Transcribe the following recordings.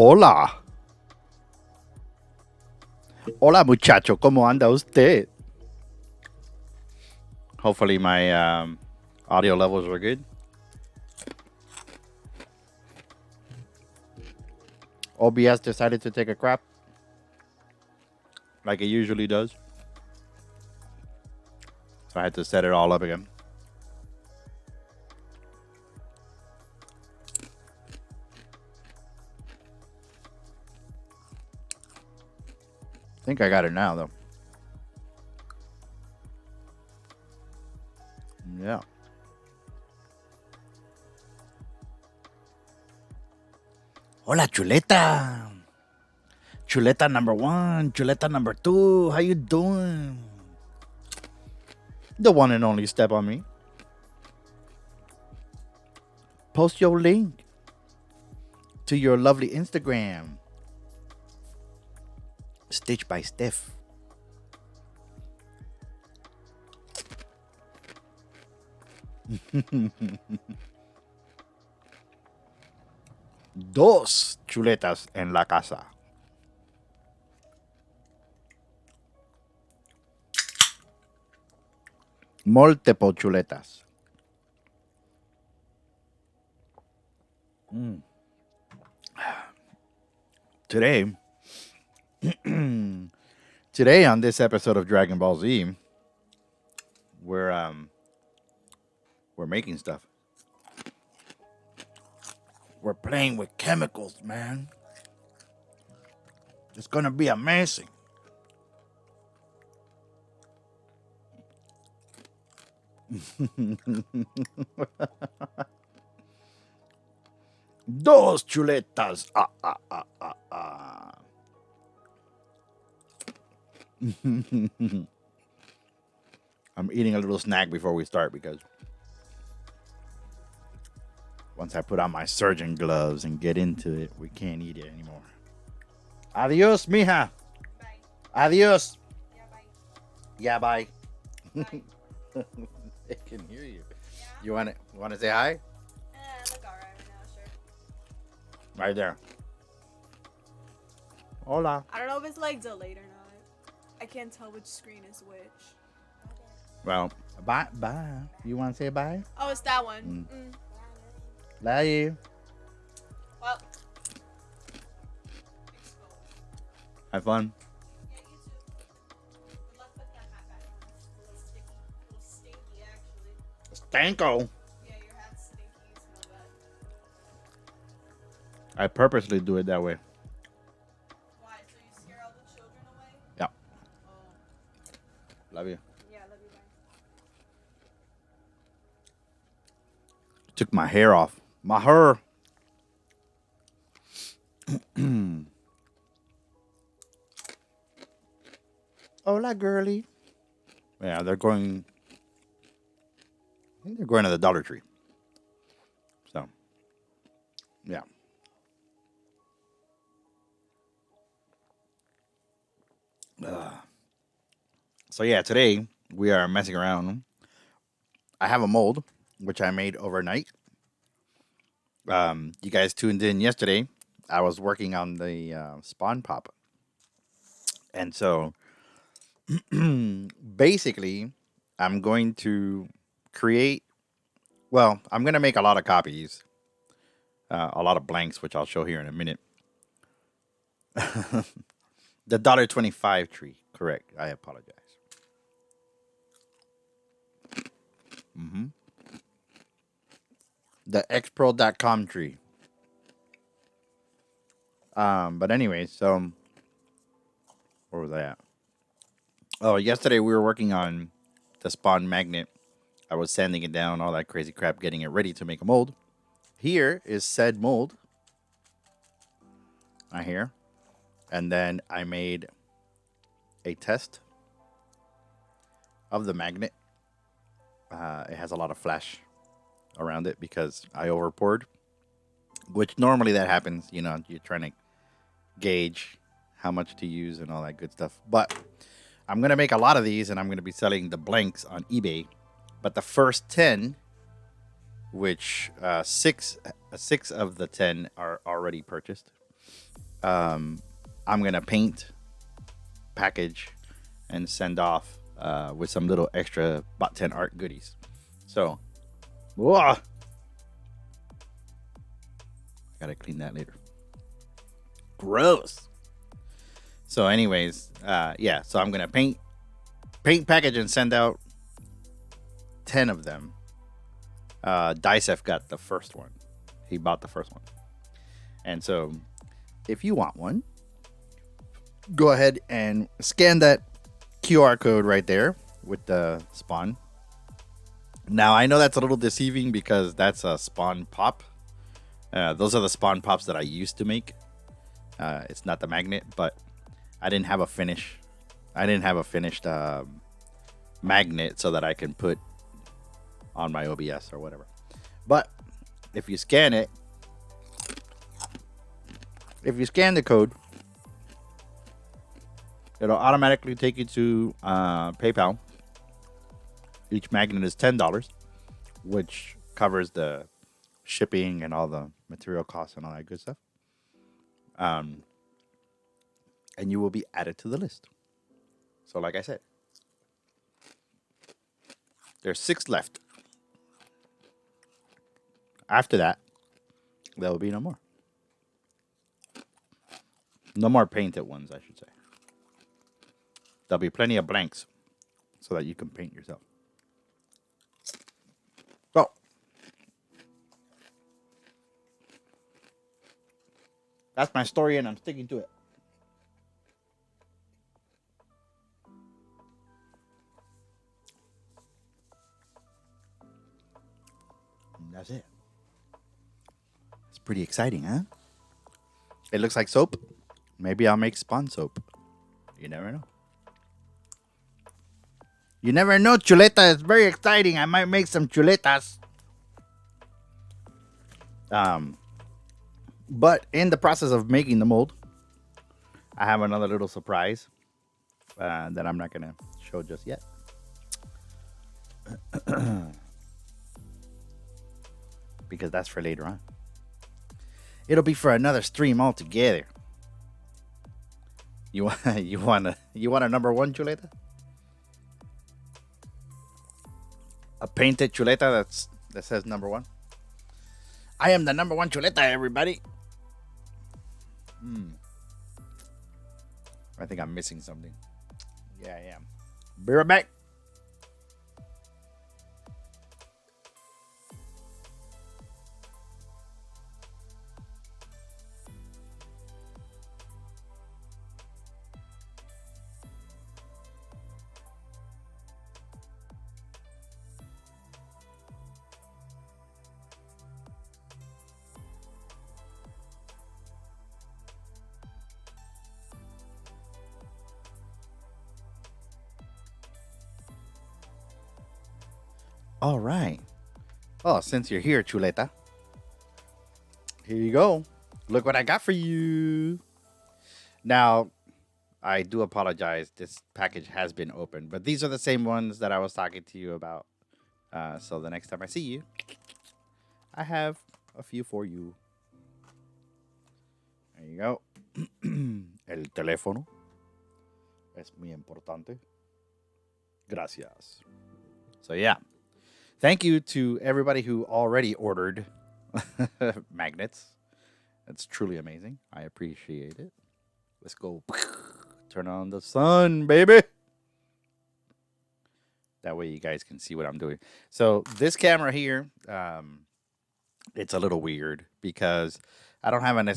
Hola. Hola, muchacho. ¿Cómo anda usted? Hopefully my audio levels are good. OBS decided to take a crap like it usually does. So I had to set it all up again. I think I got it now, though. Yeah. Hola, chuleta. Chuleta number 1. Chuleta number 2. How you doing? The one and only Step on Me. Post your link to your lovely Instagram. Stitch by Steph. Dos chuletas en la casa. Multiple chuletas. Today on this episode of Dragon Ball Z, we're making stuff. We're playing with chemicals, man. It's gonna be amazing. Dos chuletas. I'm eating a little snack before we start because once I put on my surgeon gloves and get into it, we can't eat it anymore. Adios, mija. Bye. Adios. Yeah, bye. Yeah, bye. Bye. They can hear you. Yeah. You want to say hi? Look alright right now, sure. Right there. Hola. I don't know if it's like delayed or not. I can't tell which screen is which. Well, bye. You want to say bye? Oh, it's that one. Love you. Well. Have fun. Yeah, you too. Good luck putting that hat back on. It's a little sticky. A little stinky, actually. Stanko. Yeah, your hat's stinky. You smell bad. I purposely do it that way. Why? So you scare all the children away? Yeah. Oh. Love you. Yeah, love you, bye. Took my hair off. My hair. Hola, girly. Yeah, they're going. I think they're going to the Dollar Tree. So, yeah. So yeah, today we are messing around. I have a mold which I made overnight. You guys tuned in yesterday. I was working on the Spawn Pop, and so basically, I'm going to create. Well, I'm going to make a lot of copies, a lot of blanks, which I'll show here in a minute. The $1.25 tree, correct? I apologize. The xpro.com tree. But anyway, so where was I at? Oh, yesterday we were working on the Spawn magnet. I was sanding it down, all that crazy crap, getting it ready to make a mold. Here is said mold. Right here. And then I made a test of the magnet. It has a lot of flash around it because I over poured, which normally that happens. You know, you're trying to gauge how much to use and all that good stuff. But I'm going to make a lot of these and I'm going to be selling the blanks on eBay. But the first 10, which six of the 10 are already purchased. I'm gonna paint, package, and send off with some little extra Bot 10 art goodies. So, whoa, gotta clean that later. Gross. So, anyways, yeah. So I'm gonna paint, package, and send out 10 of them. Dicef got the first one. He bought the first one, and so if you want one, go ahead and scan that QR code right there with the Spawn. Now, I know that's a little deceiving because that's a Spawn Pop. Those are the Spawn Pops that I used to make. It's not the magnet, but I didn't have a finish. I didn't have a finished magnet so that I can put on my OBS or whatever. But if you scan it, if you scan the code, it'll automatically take you to PayPal. Each magnet is $10, which covers the shipping and all the material costs and all that good stuff. And you will be added to the list. So like I said, there's 6 left. After that, there will be no more. No more painted ones, I should say. There'll be plenty of blanks so that you can paint yourself. So, that's my story, and I'm sticking to it. And that's it. It's pretty exciting, huh? It looks like soap. Maybe I'll make Spawn soap. You never know. You never know, chuleta. It's very exciting. I might make some chuletas. But in the process of making the mold, I have another little surprise that I'm not going to show just yet. Because that's for later on. It'll be for another stream altogether. You want a number 1 chuleta? A painted chuleta that says number 1. I am the number 1 chuleta, everybody. I think I'm missing something. Yeah, I am. Be right back. All right. Oh, since you're here, chuleta, here you go. Look what I got for you. Now, I do apologize. This package has been opened, but these are the same ones that I was talking to you about. So the next time I see you, I have a few for you. There you go. El teléfono es muy importante. Gracias. So yeah. Thank you to everybody who already ordered magnets. That's truly amazing. I appreciate it. Let's go turn on the sun, baby. That way you guys can see what I'm doing. So this camera here, it's a little weird because I don't have an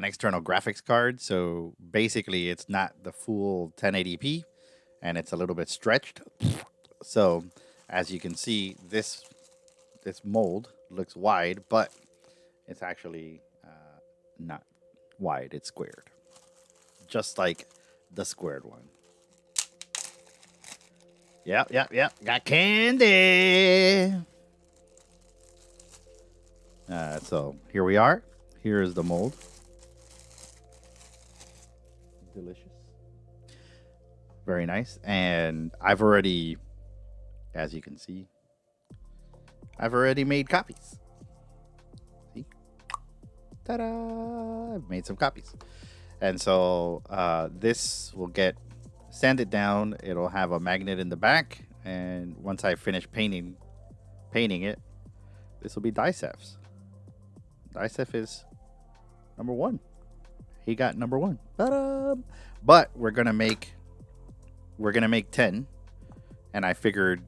external graphics card. So basically it's not the full 1080p and it's a little bit stretched. So as you can see, this mold looks wide, but it's actually not wide. It's squared, just like the squared one. Yep. Got candy. So here we are. Here is the mold. Delicious. Very nice. And I've already, as you can see, I've already made copies. See? Ta-da! I've made some copies. And so this will get sanded down. It'll have a magnet in the back. And once I finish painting it, this will be Dicef's. Dicef is number 1. He got number 1. Ta-da! But we're gonna make 10, and I figured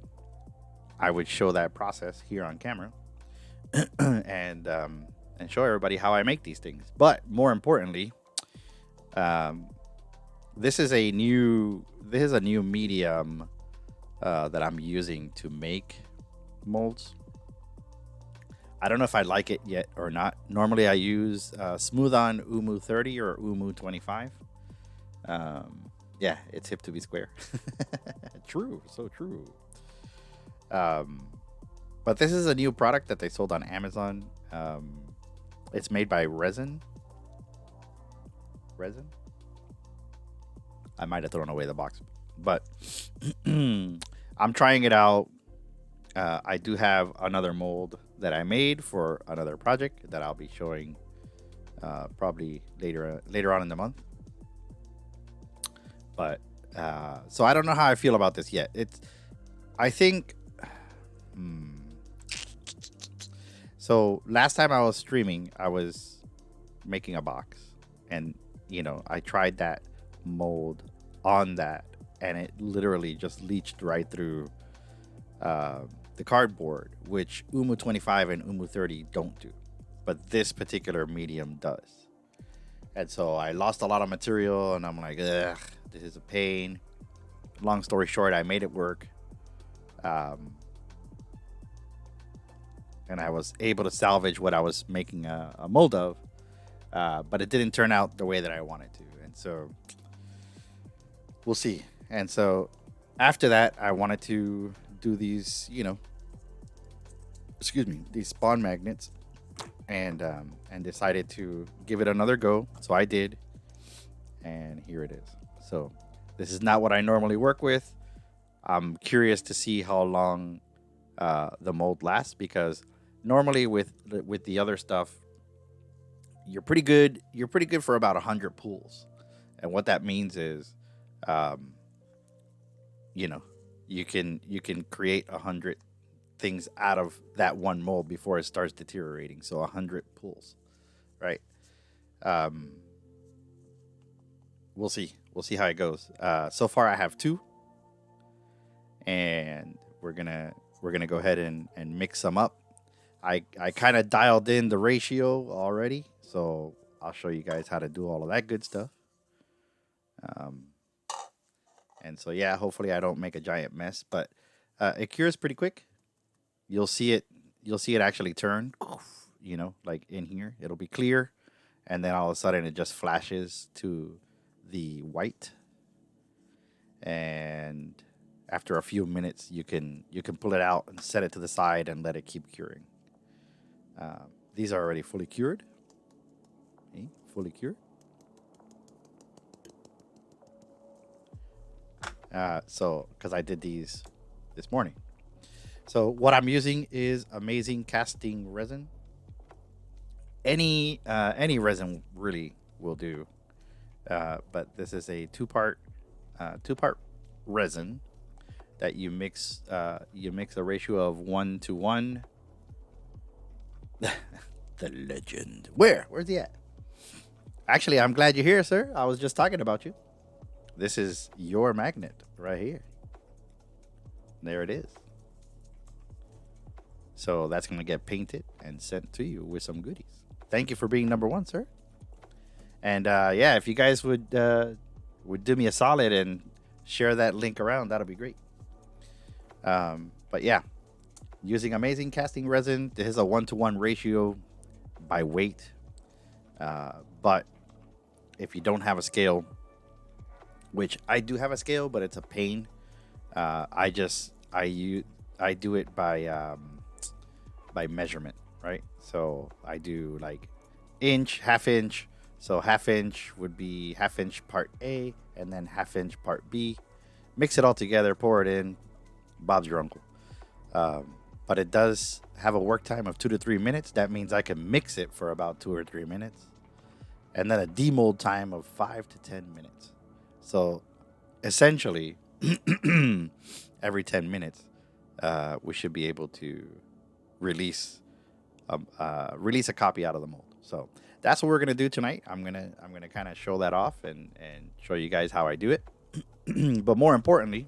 I would show that process here on camera and show everybody how I make these things. But more importantly, this is a new medium that I'm using to make molds. I don't know if I like it yet or not. Normally I use Smooth On Umu 30 or Umu 25. Yeah, it's hip to be square. True, so true. But this is a new product that they sold on Amazon. It's made by resin. I might have thrown away the box, but I'm trying it out. I do have another mold that I made for another project that I'll be showing probably later on in the month. But so I don't know how I feel about this yet. I think. So last time I was streaming, I was making a box, and I tried that mold on that, and it literally just leached right through the cardboard, which Umu 25 and Umu 30 don't do, but this particular medium does. And so I lost a lot of material, and I'm like, ugh, this is a pain. Long story short, I made it work. And I was able to salvage what I was making a mold of, but it didn't turn out the way that I wanted to. And so we'll see. And so after that, I wanted to do these, these spawn magnets, and decided to give it another go. So I did, and here it is. So this is not what I normally work with. I'm curious to see how long the mold lasts, because normally with the other stuff, you're pretty good for about 100 pulls. And what that means is you can create 100 things out of that one mold before it starts deteriorating. So 100 pulls, right? We'll see how it goes. So far I have 2, and we're gonna go ahead and mix them up. I kind of dialed in the ratio already, so I'll show you guys how to do all of that good stuff. And so yeah, hopefully I don't make a giant mess, but it cures pretty quick. You'll see it actually turn, like in here, it'll be clear, and then all of a sudden it just flashes to the white, and after a few minutes you can pull it out and set it to the side and let it keep curing. These are already fully cured. Okay, fully cured. So because I did these this morning. So what I'm using is amazing casting resin. Any resin really will do, but this is a two-part resin that you mix a ratio of 1:1. The legend. Where's he at? Actually, I'm glad you're here, sir. I was just talking about you. This is your magnet right here. There it is. So that's going to get painted and sent to you with some goodies. Thank you for being number 1, sir. And yeah, if you guys would do me a solid and share that link around, that'll be great. But yeah, using amazing casting resin. This is a 1:1 ratio by weight. But if you don't have a scale, which I do have a scale, but it's a pain. I do it by measurement, right? So I do like inch, half inch. So half inch would be half inch part A, and then half inch part B. Mix it all together, pour it in. Bob's your uncle. but it does have a work time of 2 to 3 minutes. That means I can mix it for about 2 or 3 minutes, and then a demold time of 5 to 10 minutes. So essentially, every 10 minutes, we should be able to release release a copy out of the mold. So that's what we're gonna do tonight. I'm gonna kind of show that off and show you guys how I do it. But more importantly,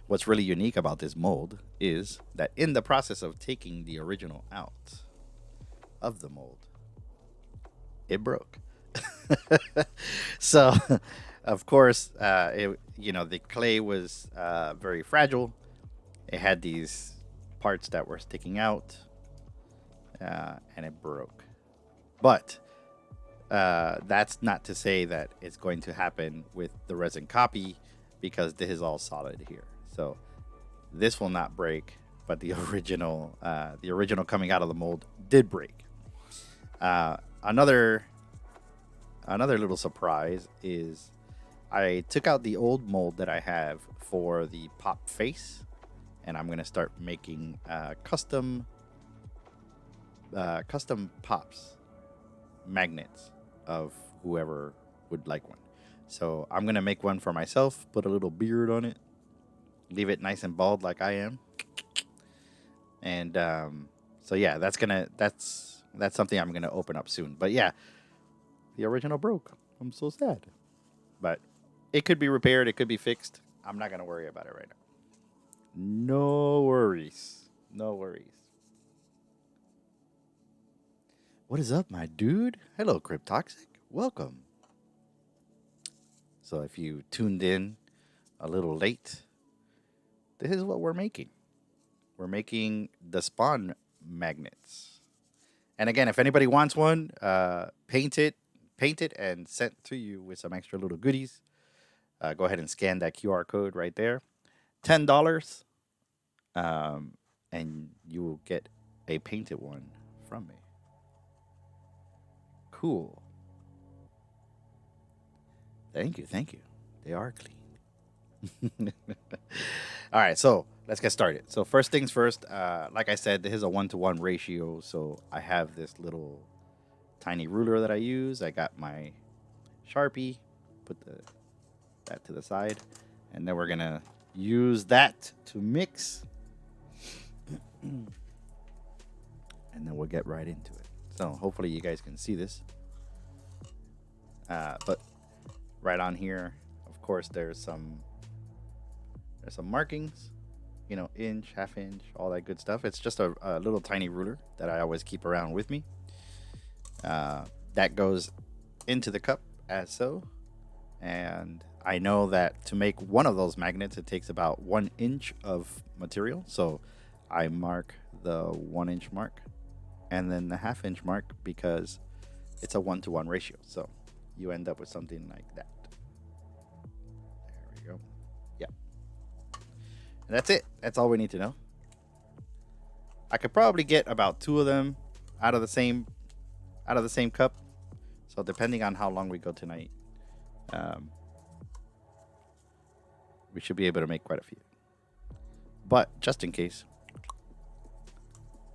what's really unique about this mold is that in the process of taking the original out of the mold, it broke. So, of course, the clay was very fragile. It had these parts that were sticking out, and it broke. But that's not to say that it's going to happen with the resin copy, because this is all solid here. So this will not break, but the original coming out of the mold did break. Another little surprise is I took out the old mold that I have for the pop face, and I'm gonna start making custom pops magnets of whoever would like one. So I'm gonna make one for myself, put a little beard on it, leave it nice and bald like I am, and so yeah, that's something I'm gonna open up soon. But yeah, the original broke. I'm so sad, but it could be repaired. It could be fixed. I'm not gonna worry about it right now. No worries. No worries. What is up, my dude? Hello, Cryptoxic. Welcome. So if you tuned in a little late, this is what we're making. We're making the Spawn magnets. And again, if anybody wants one, paint it and sent to you with some extra little goodies. Go ahead and scan that QR code right there. $10. And you will get a painted one from me. Cool. Thank you. They are clean. All right, so let's get started. So first things first, like I said, this is a 1-to-1 ratio. So I have this little tiny ruler that I use. I got my Sharpie, put that to the side, and then we're gonna use that to mix, and then we'll get right into it. So hopefully you guys can see this. But right on here, of course, there's some markings, inch, half inch, all that good stuff. It's just a little tiny ruler that I always keep around with me. That goes into the cup as so. And I know that to make one of those magnets, it takes about 1 inch of material. So I mark the 1 inch mark and then the half inch mark, because it's a 1-to-1 ratio. So you end up with something like that. There we go. Yeah. And that's it. That's all we need to know. I could probably get about 2 of them out of the same cup. So depending on how long we go tonight, we should be able to make quite a few. But just in case,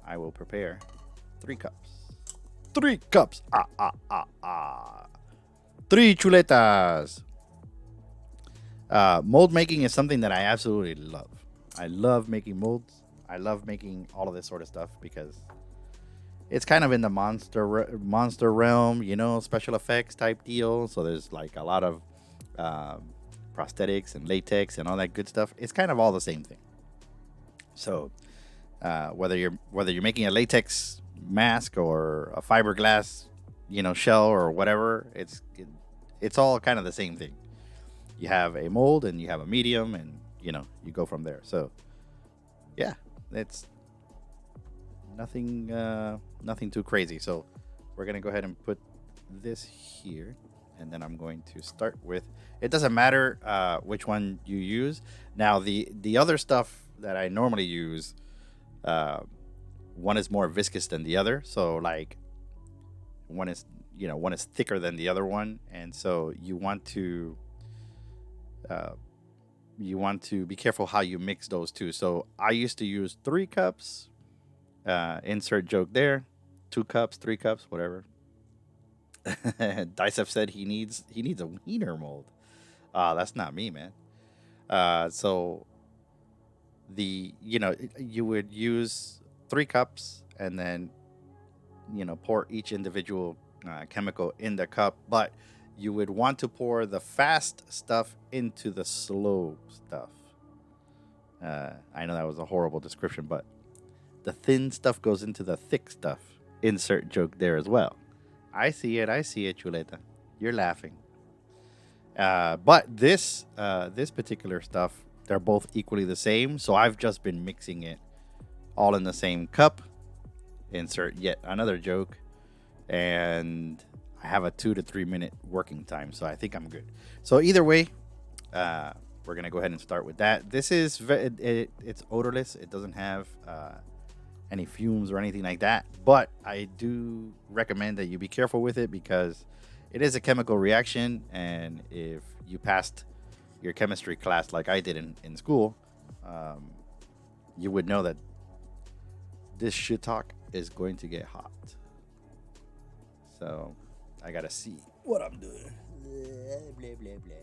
I will prepare 3 cups. 3 cups. 3 chuletas. Mold making is something that I absolutely love. I love making molds. I love making all of this sort of stuff because it's kind of in the monster realm, special effects type deal. So there's like a lot of prosthetics and latex and all that good stuff. It's kind of all the same thing. So whether you're making a latex mask or a fiberglass, shell or whatever, it's all kind of the same thing. You have a mold and you have a medium, and you go from there. So yeah, it's nothing too crazy. So we're gonna go ahead and put this here, and then I'm going to start with, it doesn't matter which one you use. Now the other stuff that I normally use, one is more viscous than the other. So like one is thicker than the other one, and so you want to you want to be careful how you mix those two. So I used to use 3 cups. Insert joke there. 2 cups, 3 cups, whatever. Dicef said he needs a wiener mold. That's not me, man. So you would use 3 cups and then pour each individual chemical in the cup, but you would want to pour the fast stuff into the slow stuff. I know that was a horrible description, but the thin stuff goes into the thick stuff. Insert joke there as well. I see it, Chuleta. You're laughing. But this particular stuff, they're both equally the same. So I've just been mixing it all in the same cup. Insert yet another joke. And I have a 2 to 3 minute working time. So I think I'm good. So either way, we're going to go ahead and start with that. This is, it's odorless. It doesn't have any fumes or anything like that. But I do recommend that you be careful with it because it is a chemical reaction. And if you passed your chemistry class like I did in school, you would know that this shit talk is going to get hot. So I got to see what I'm doing. Blah, blah, blah, blah.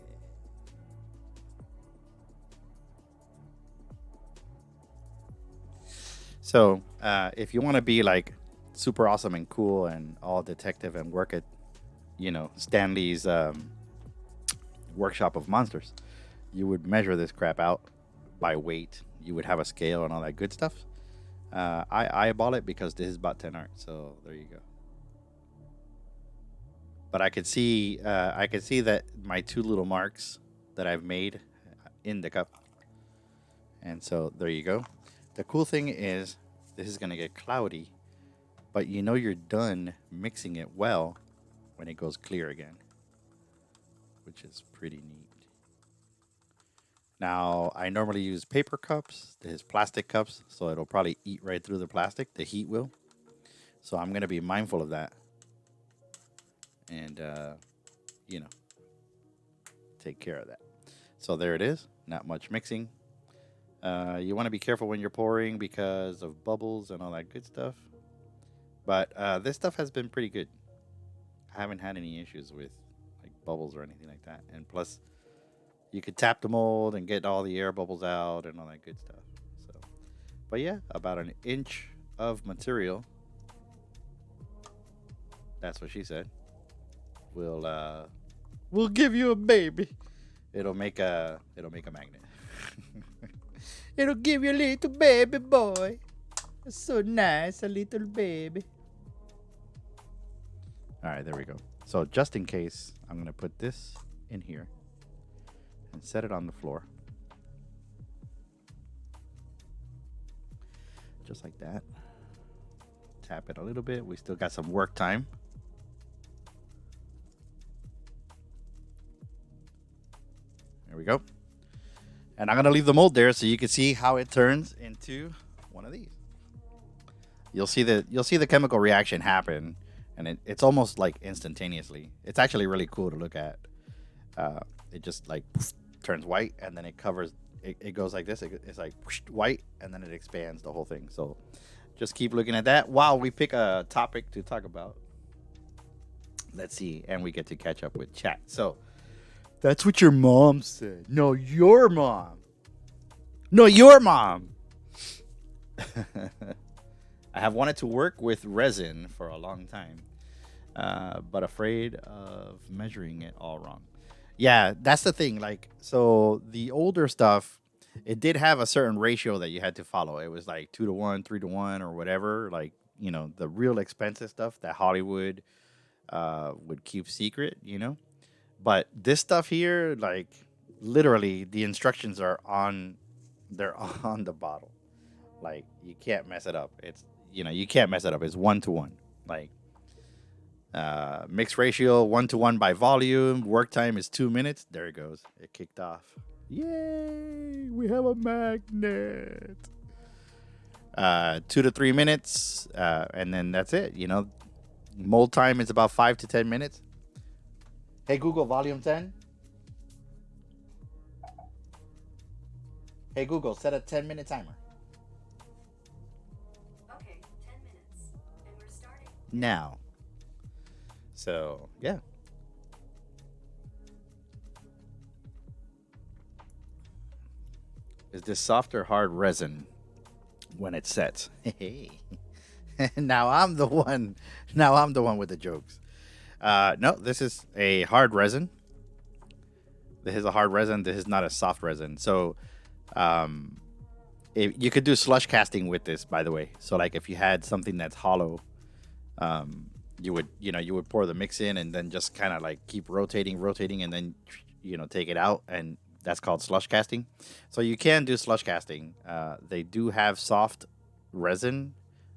So, if you want to be like super awesome and cool and all detective and work at, Stanley's workshop of monsters, you would measure this crap out by weight. You would have a scale and all that good stuff. I eyeball it because this is about 10 art. So there you go. But I could see that my 2 little marks that I've made in the cup. And so there you go. The cool thing is this is going to get cloudy, but you're done mixing it well when it goes clear again, which is pretty neat. Now, I normally use paper cups. This is plastic cups, so it'll probably eat right through the plastic. The heat will. So I'm going to be mindful of that. And, take care of that. So there it is. Not much mixing. You want to be careful when you're pouring because of bubbles and all that good stuff. But this stuff has been pretty good. I haven't had any issues with like bubbles or anything like that. And plus, you could tap the mold and get all the air bubbles out and all that good stuff. So, but yeah, about an inch of material. That's what she said. We'll give you a baby. It'll make a magnet. It'll give you a little baby boy. It's so nice, a little baby. All right, there we go. So just in case, I'm going to put this in here and set it on the floor. Just like that. Tap it a little bit. We still got some work time. There we go. And I'm going to leave the mold there so you can see how it turns into one of these. You'll see the chemical reaction happen, and it's almost like instantaneously. It's actually really cool to look at. It just like turns white, and then it covers. It goes like this. It's like white, and then it expands the whole thing. So just keep looking at that while we pick a topic to talk about. Let's see, and we get to catch up with chat. So. That's what your mom said. No, your mom. No, your mom. I have wanted to work with resin for a long time, but afraid of measuring it all wrong. Yeah, that's the thing. Like, so the older stuff, it did have a certain ratio that you had to follow. It was like 2 to 1, 3 to 1, or whatever. Like, the real expensive stuff that Hollywood would keep secret, But this stuff here, like literally the instructions are they're on the bottle. Like you can't mess it up. You can't mess it up. It's 1 to 1. Like mix ratio 1 to 1 by volume. Work time is 2 minutes. There it goes. It kicked off. Yay! We have a magnet. 2 to 3 minutes, and then that's it. Mold time is about 5 to 10 minutes. Hey Google, volume 10. Hey Google, set a 10-minute timer. Okay, 10 minutes. And we're starting Now. So, yeah. Is this soft or hard resin when it sets? Hey. Now I'm the one. Now I'm the one with the jokes. No, this is a hard resin. This is a hard resin. This is not a soft resin. So, if you could do slush casting with this, by the way. So, like if you had something that's hollow, you would you would pour the mix in and then just kind of like keep rotating, and then take it out, and that's called slush casting. So you can do slush casting. They do have soft resin.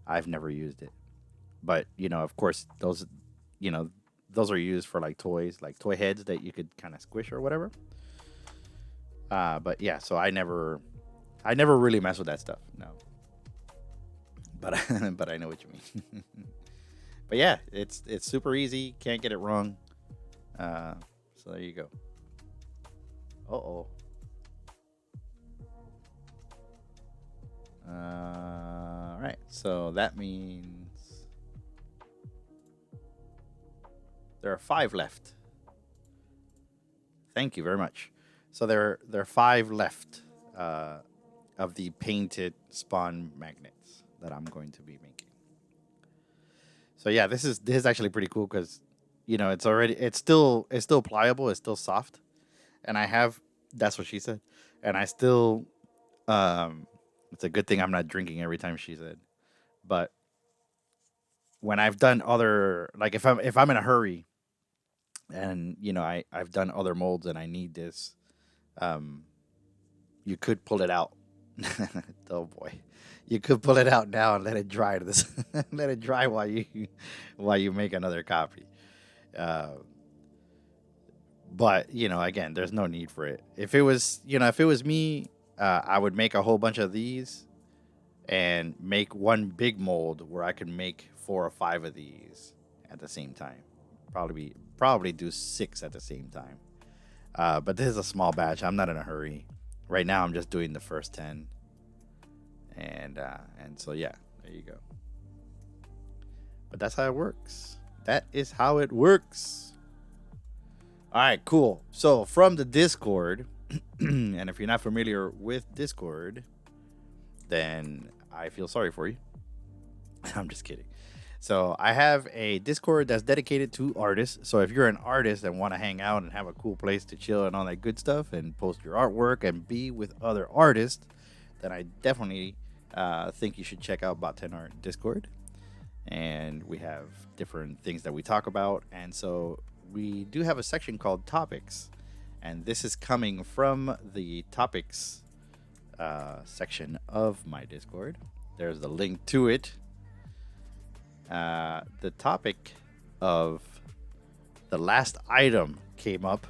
I've never used it, but of course, you know, those are used for like toys, like toy heads that you could kind of squish or whatever. But yeah, so I never really mess with that stuff. No, but but I know what you mean. But yeah, it's super easy. Can't get it wrong. So there you go. Uh-oh. All right. So that means there are 5 left. Thank you very much. So there are 5 left of the painted Spawn magnets that I'm going to be making. So yeah, this is actually pretty cool because it's still pliable, it's still soft, and that's what she said, and I still it's a good thing I'm not drinking every time she said, but when I've done other, like if I'm in a hurry and I've done other molds and I need this, you could pull it out. Oh boy, you could pull it out now and let it dry to this. Let it dry while you make another copy. But again, there's no need for it. If it was me, I would make a whole bunch of these and make one big mold where I could make 4 or 5 of these at the same time. Probably do 6 at the same time. But this is a small batch. I'm not in a hurry. Right now, I'm just doing the first 10. And so yeah, there you go. But that's how it works. That is how it works. All right, cool. So from the Discord, and if you're not familiar with Discord, then I feel sorry for you. I'm just kidding. So I have a Discord that's dedicated to artists. So if you're an artist and want to hang out and have a cool place to chill and all that good stuff and post your artwork and be with other artists, then I definitely think you should check out B10A Art Discord. And we have different things that we talk about. And so we do have a section called Topics. And this is coming from the Topics section of my Discord. There's the link to it. The topic of the last item came up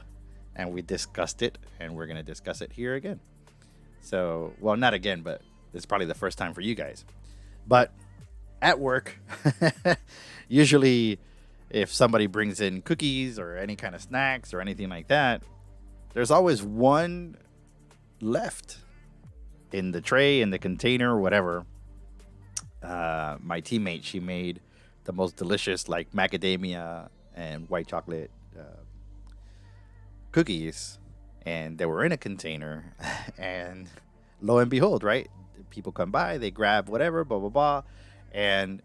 and we discussed it, and we're going to discuss it here again. So, well, not again, but it's probably the first time for you guys. But at work, usually if somebody brings in cookies or any kind of snacks or anything like that, there's always one left in the tray, in the container, whatever. My teammate, she made the most delicious, like macadamia and white chocolate cookies, and they were in a container. And lo and behold, right? People come by, they grab whatever, blah blah blah, and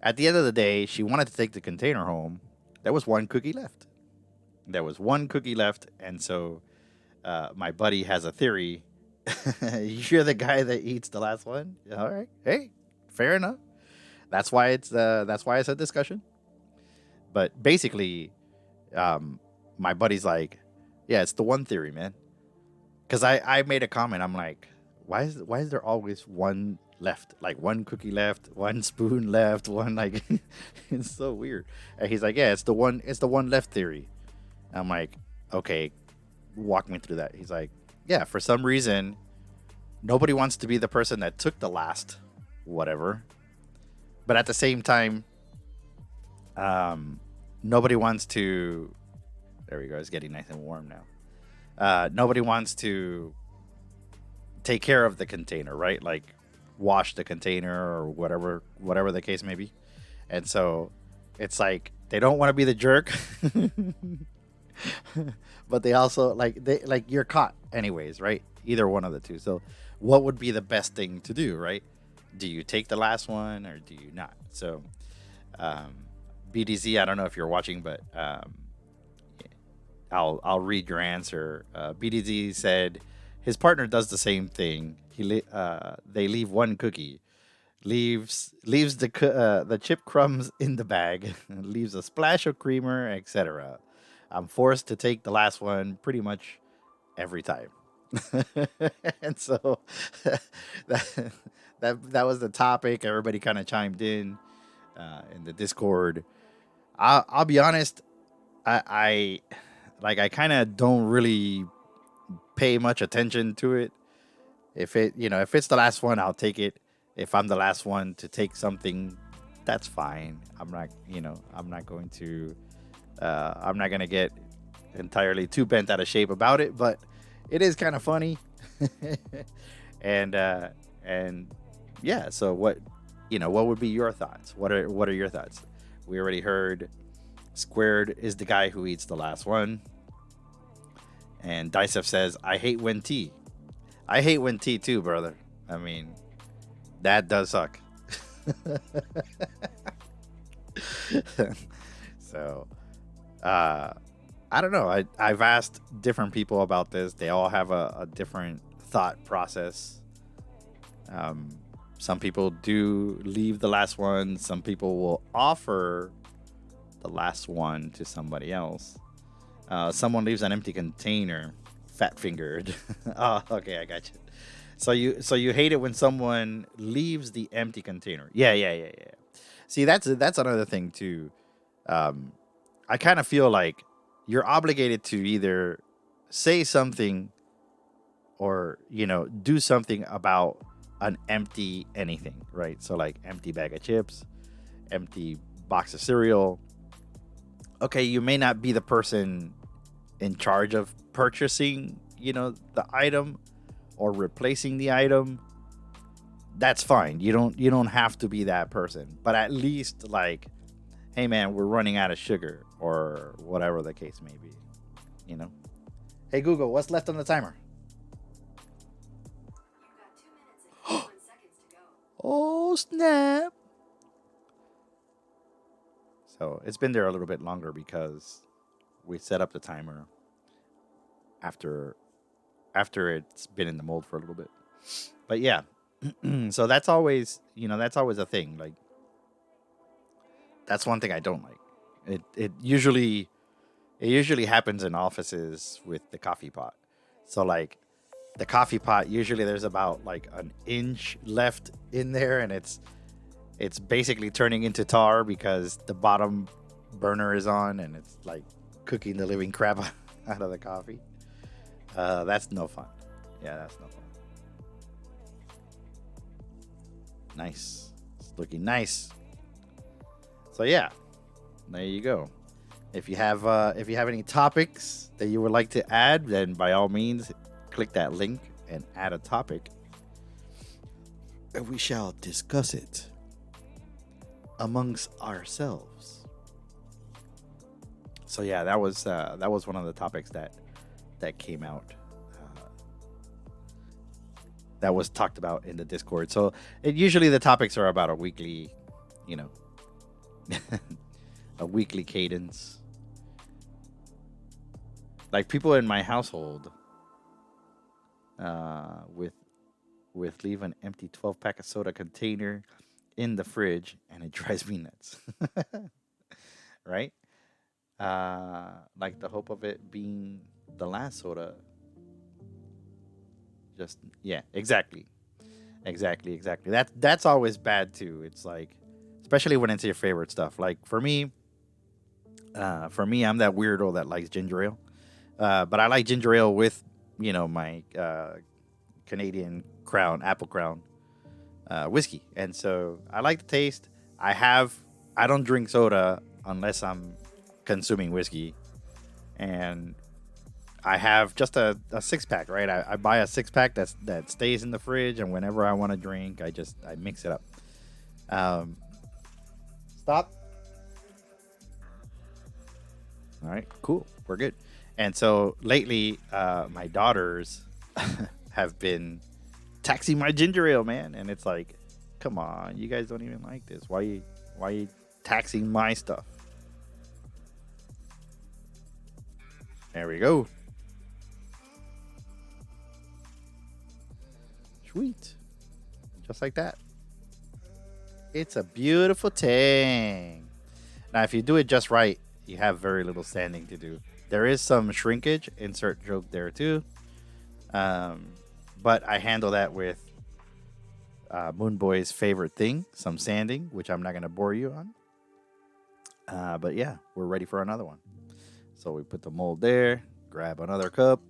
at the end of the day, she wanted to take the container home. There was one cookie left. And so my buddy has a theory. You're the guy that eats the last one. All right, hey, fair enough. That's why it's a discussion. But basically, my buddy's like, yeah, it's the one theory, man. Because I made a comment. I'm like, why is there always one left? Like one cookie left, one spoon left, one like it's so weird. And he's like, yeah, it's the one left theory. I'm like, okay, walk me through that. He's like, yeah, for some reason, nobody wants to be the person that took the last whatever. But at the same time, nobody wants to. There we go. It's getting nice and warm now. Nobody wants to take care of the container, right? Like wash the container or whatever the case may be. And so it's like they don't want to be the jerk, but they also like you're caught anyways, right? Either one of the two. So what would be the best thing to do, right? Do you take the last one or do you not? So um, BDZ, I don't know if you're watching, but I'll read your answer. BDZ said his partner does the same thing. They leave one cookie, leaves the chip crumbs in the bag, leaves a splash of creamer, etc. I'm forced to take the last one pretty much every time. And so that, that was the topic. Everybody kind of chimed in the Discord. I'll be honest. I I kind of don't really pay much attention to it. If if it's the last one, I'll take it. If I'm the last one to take something, that's fine. I'm not going to I'm not gonna get entirely too bent out of shape about it, but it is kind of funny. And yeah, so what would be your thoughts? What are your thoughts? We already heard Squared is the guy who eats the last one. And Dicef says, I hate when tea. I hate when tea too, brother. I mean, that does suck. So, I don't know. I've asked different people about this. They all have a different thought process. Some people do leave the last one. Some people will offer the last one to somebody else. Someone leaves an empty container, fat fingered. Oh, okay, I got you. So you hate it when someone leaves the empty container. Yeah. See, that's another thing too. I kind of feel like you're obligated to either say something or do something about an empty anything, right? So like empty bag of chips, empty box of cereal. Okay, you may not be the person in charge of purchasing, the item or replacing the item. That's fine. You don't have to be that person. But at least like, hey man, we're running out of sugar or whatever the case may be. Hey Google, what's left on the timer? You've got 2 minutes and 51 seconds to go. Oh snap. So it's been there a little bit longer because we set up the timer after it's been in the mold for a little bit. But yeah, so that's always a thing. Like that's one thing I don't like. It usually happens in offices with the coffee pot. So like the coffee pot, usually there's about like an inch left in there, and it's basically turning into tar because the bottom burner is on and it's like cooking the living crap out of the coffee. That's no fun. Yeah, that's no fun. Nice. It's looking nice. So yeah, there you go. If you have any topics that you would like to add, then by all means, click that link and add a topic, and we shall discuss it amongst ourselves. So yeah, that was one of the topics that came out. That was talked about in the Discord. So usually the topics are about a weekly, a weekly cadence. Like people in my household, with leave an empty 12-pack of soda container in the fridge, and it drives me nuts. Right? Like the hope of it being the last soda. Just yeah, exactly. That's always bad too. It's like, especially when it's your favorite stuff. Like for me, I'm that weirdo that likes ginger ale. But I like ginger ale with, my Canadian Crown, Apple Crown whiskey. And so I like the taste. I don't drink soda unless I'm consuming whiskey. And I have just a 6-pack, right? I buy a 6-pack that stays in the fridge, and whenever I want to drink, I mix it up. Um, Stop. All right, cool. We're good. And so lately, my daughters have been taxing my ginger ale, man. And it's like, come on, you guys don't even like this. Why you taxing my stuff? There we go. Sweet. Just like that. It's a beautiful thing. Now, if you do it just right, you have very little sanding to do. There is some shrinkage, insert joke there too. But I handle that with Moon Boy's favorite thing, some sanding, which I'm not going to bore you on. But yeah, we're ready for another one. So we put the mold there, grab another cup.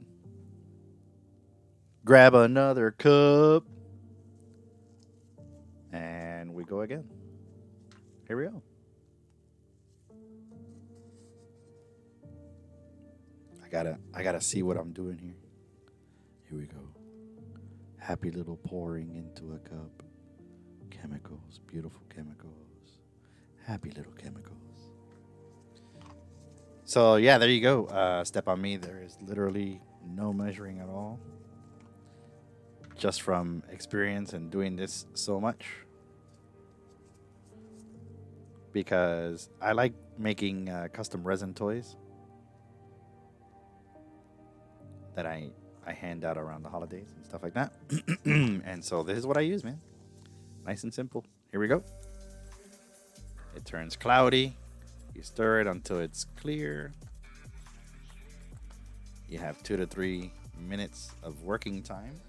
Grab another cup. And we go again. Here we go. I gotta see what I'm doing here. Here we go. Happy little pouring into a cup. Chemicals, beautiful chemicals. Happy little chemicals. So yeah, there you go. Step on me. There is literally no measuring at all. Just from experience and doing this so much. Because I like making custom resin toys that I hand out around the holidays and stuff like that. And so this is what I use, man. Nice and simple. Here we go. It turns cloudy. You stir it until it's clear. You have 2 to 3 minutes of working time.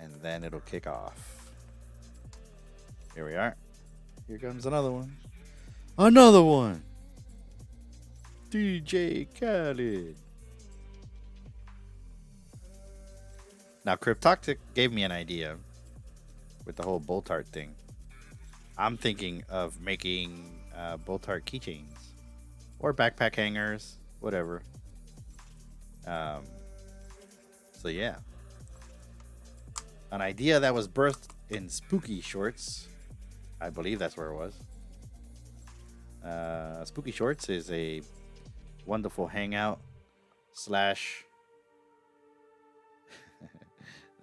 And then it'll kick off. Here we are. Here comes another one. Another one. DJ Khaled. Now, Cryptoxic gave me an idea with the whole bolt art thing. I'm thinking of making bolt art keychains or backpack hangers, whatever. So yeah, an idea that was birthed in Spooky Shorts. I believe that's where it was. Spooky Shorts is a wonderful hangout slash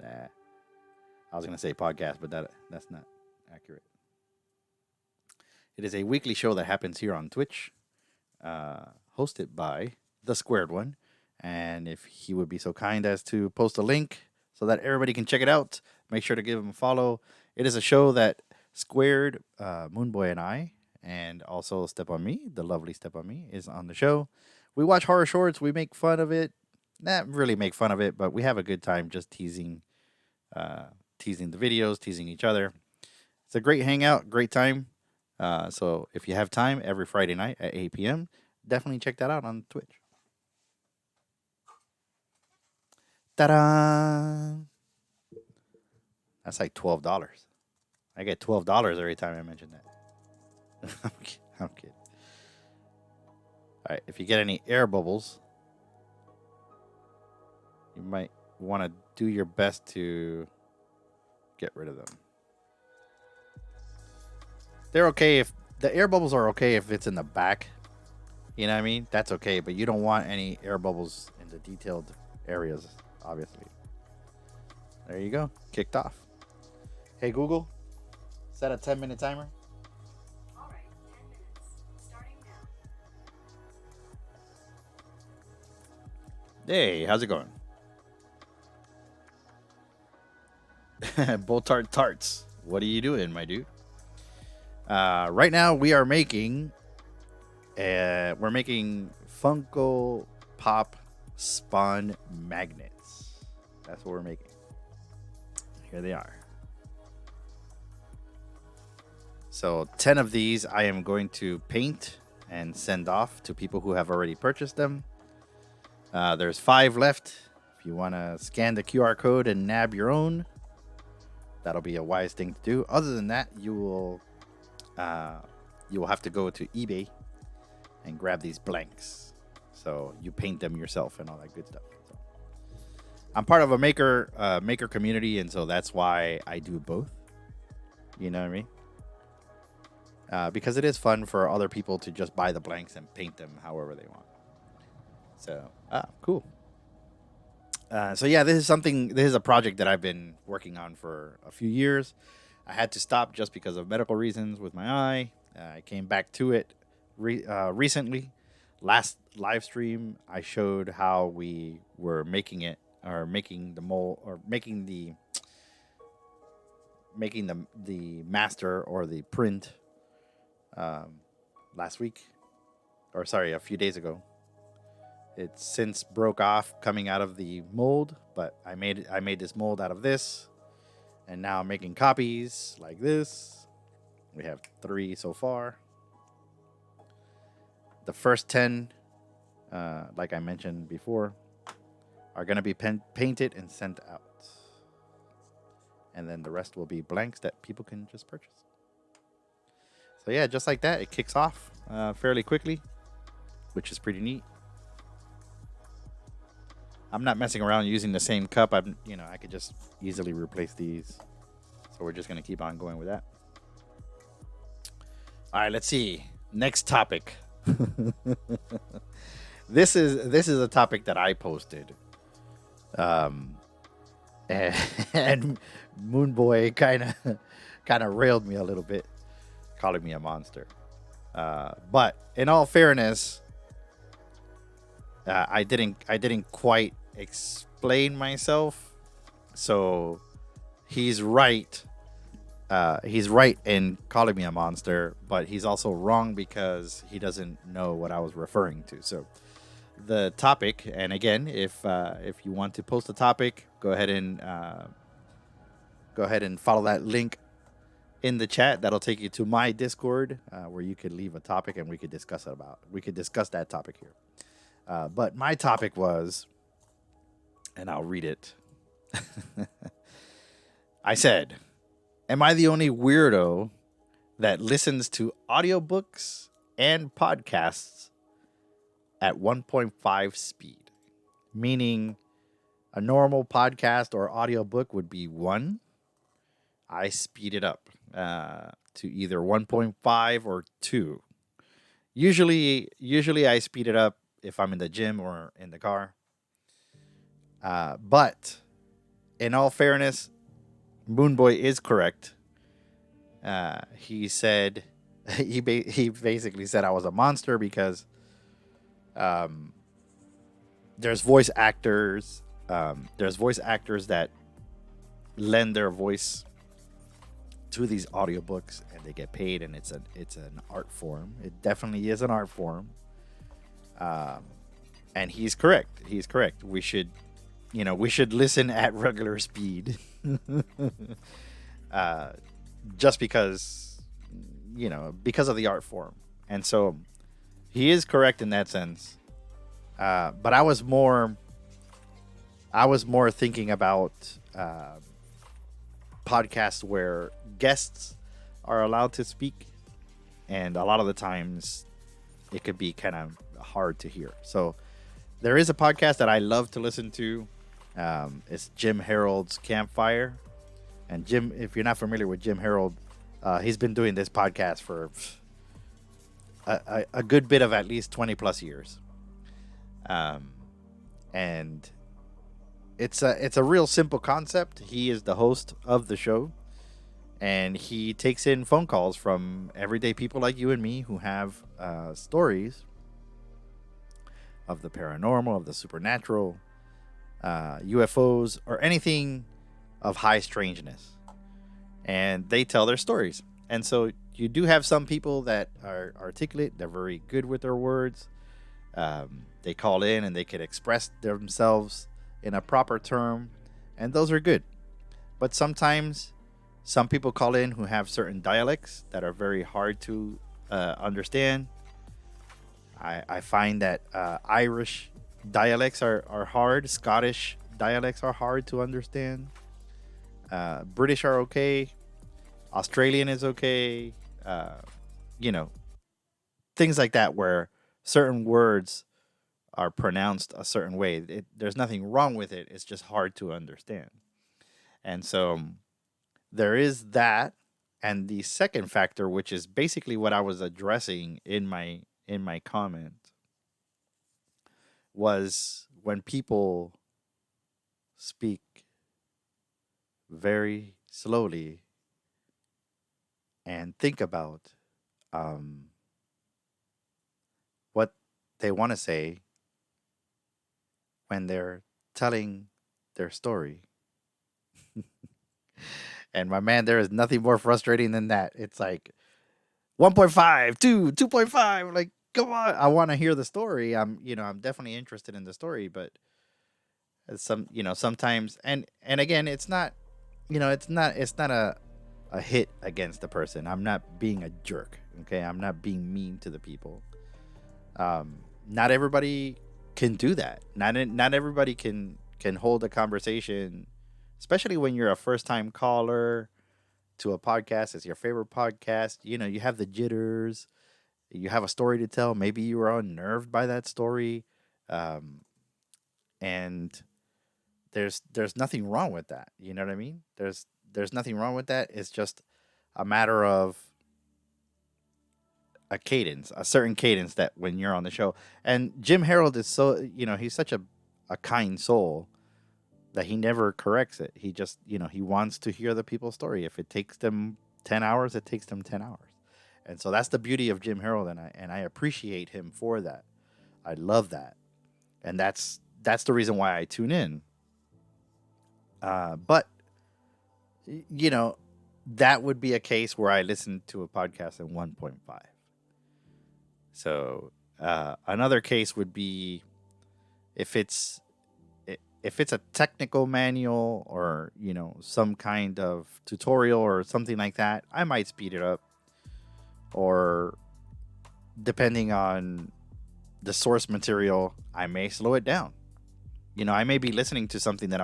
I was gonna say podcast, but that's not accurate. It is a weekly show that happens here on Twitch, hosted by the Squared One. And if he would be so kind as to post a link so that everybody can check it out, make sure to give him a follow. It is a show that Squared, Moonboy, and I, and also Step on Me, the lovely Step on Me, is on the show. We watch horror shorts. We make fun of it. Not really make fun of it, but we have a good time just teasing the videos, teasing each other. It's a great hangout, great time. So if you have time, every Friday night at 8 p.m., definitely check that out on Twitch. Ta-da! That's like $12. I get $12 every time I mention that. I'm kidding. All right, if you get any air bubbles, you might want to do your best to get rid of them. They're okay if the air bubbles are okay if it's in the back. You know what I mean? That's okay, but you don't want any air bubbles in the detailed areas, obviously. There you go. Kicked off. Hey, Google, set a 10-minute timer. All right, 10 minutes. Starting now. Hey, how's it going? Boltart Tarts. What are you doing, my dude? Right now we are making Funko Pop Spawn magnets. That's what we're making. Here they are. So 10 of these I am going to paint and send off to people who have already purchased them. There's 5 left. If you want to scan the QR code and nab your own, that'll be a wise thing to do. Other than that, you will have to go to eBay and grab these blanks. So you paint them yourself and all that good stuff. So I'm part of a maker community, and so that's why I do both. You know what I mean? Because it is fun for other people to just buy the blanks and paint them however they want. So, cool. So yeah, this is a project that I've been working on for a few years. I had to stop just because of medical reasons with my eye. I came back to it recently. Last live stream, I showed how we were making it, or making the mold, or making the master or the print last week, or sorry, a few days ago. It's since broke off coming out of the mold, but I made this mold out of this, and now I'm making copies like this. We have 3 so far. The first 10, like I mentioned before, are going to be painted and sent out. And then the rest will be blanks that people can just purchase. So yeah, just like that, it kicks off fairly quickly, which is pretty neat. I'm not messing around using the same cup. I could just easily replace these. So we're just going to keep on going with that. All right, let's see. Next topic. This is a topic that I posted. And Moonboy kind of railed me a little bit, calling me a monster. But in all fairness, I didn't quite explain myself. So he's right. He's right in calling me a monster, but he's also wrong because he doesn't know what I was referring to. So the topic, and again, if you want to post a topic, go ahead and follow that link in the chat. That'll take you to my Discord, where you could leave a topic and we could discuss that topic here. But my topic was, and I'll read it. I said, am I the only weirdo that listens to audiobooks and podcasts at 1.5 speed? Meaning a normal podcast or audiobook would be 1. I speed it up to either 1.5 or 2. Usually I speed it up if I'm in the gym or in the car. But in all fairness, Moonboy is correct. He said he basically said I was a monster because there's voice actors that lend their voice to these audiobooks and they get paid, and it's an art form. It definitely is an art form. And he's correct. We should listen at regular speed. Just because of the art form. And so he is correct in that sense. But I was more thinking about podcasts where guests are allowed to speak, and a lot of the times it could be kind of hard to hear. So there is a podcast that I love to listen to. It's Jim Harold's Campfire. And Jim, if you're not familiar with Jim Harold, he's been doing this podcast for a good bit of at least 20 plus years. And it's a real simple concept. He is the host of the show, and he takes in phone calls from everyday people like you and me who have stories of the paranormal, of the supernatural, UFOs, or anything of high strangeness. And they tell their stories. And so you do have some people that are articulate. They're very good with their words. They call in and they can express themselves in a proper term. And those are good. But sometimes some people call in who have certain dialects that are very hard to understand. I find that Irish dialects are hard. Scottish dialects are hard to understand. British are okay. Australian is okay. Things like that, where certain words are pronounced a certain way. There's nothing wrong with it. It's just hard to understand. And so there is that. And the second factor, which is basically what I was addressing in my comment, was when people speak very slowly and think about um, what they want to say when they're telling their story. And my man, there is nothing more frustrating than that. It's like 1.5, 2.5. Like, come on. I want to hear the story. I'm definitely interested in the story, but sometimes, and again, it's not, it's not a hit against the person. I'm not being a jerk. Okay. I'm not being mean to the people. Not everybody can do that. Not everybody can hold a conversation, especially when you're a first time caller to a podcast. It's your favorite podcast. You have the jitters. You have a story to tell. Maybe you were unnerved by that story, um, and there's nothing wrong with that. You know what I mean? There's nothing wrong with that. It's just a matter of a cadence, a certain cadence that when you're on the show. And Jim Harold is so, he's such a kind soul that he never corrects it. He just, he wants to hear the people's story. If it takes them 10 hours, it takes them 10 hours. And so that's the beauty of Jim Harold, and I appreciate him for that. I love that. And that's the reason why I tune in. But that would be a case where I listen to a podcast in 1.5. So another case would be if it's a technical manual or some kind of tutorial or something like that, I might speed it up. Or depending on the source material, I may slow it down. I may be listening to something that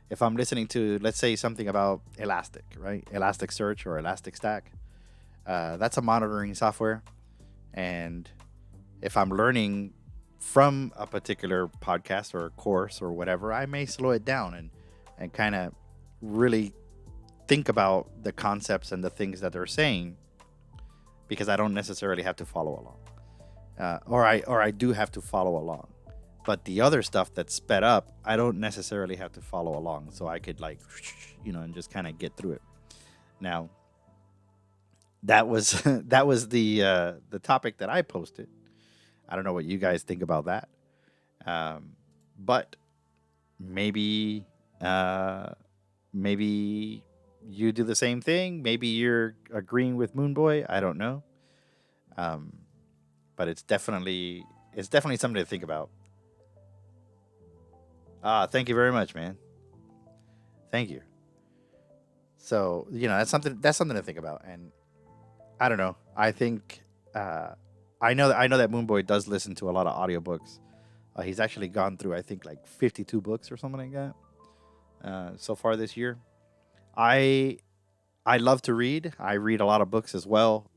if I'm listening to, let's say, something about Elastic, right? Elasticsearch or Elasticstack. That's a monitoring software. And if I'm learning from a particular podcast or course or whatever, I may slow it down and kind of really think about the concepts and the things that they're saying, because I don't necessarily have to follow along. Or I do have to follow along. But the other stuff that's sped up, I don't necessarily have to follow along. So I could and just kind of get through it. Now, that was that was the topic that I posted. I don't know what you guys think about that. But maybe maybe you do the same thing. Maybe you're agreeing with Moonboy. I don't know. But it's definitely something to think about. Thank you very much, man. Thank you. So that's something to think about, and I don't know. I think I know that Moonboy does listen to a lot of audiobooks. He's actually gone through, I think, like 52 books or something like that so far this year. I love to read. I read a lot of books as well.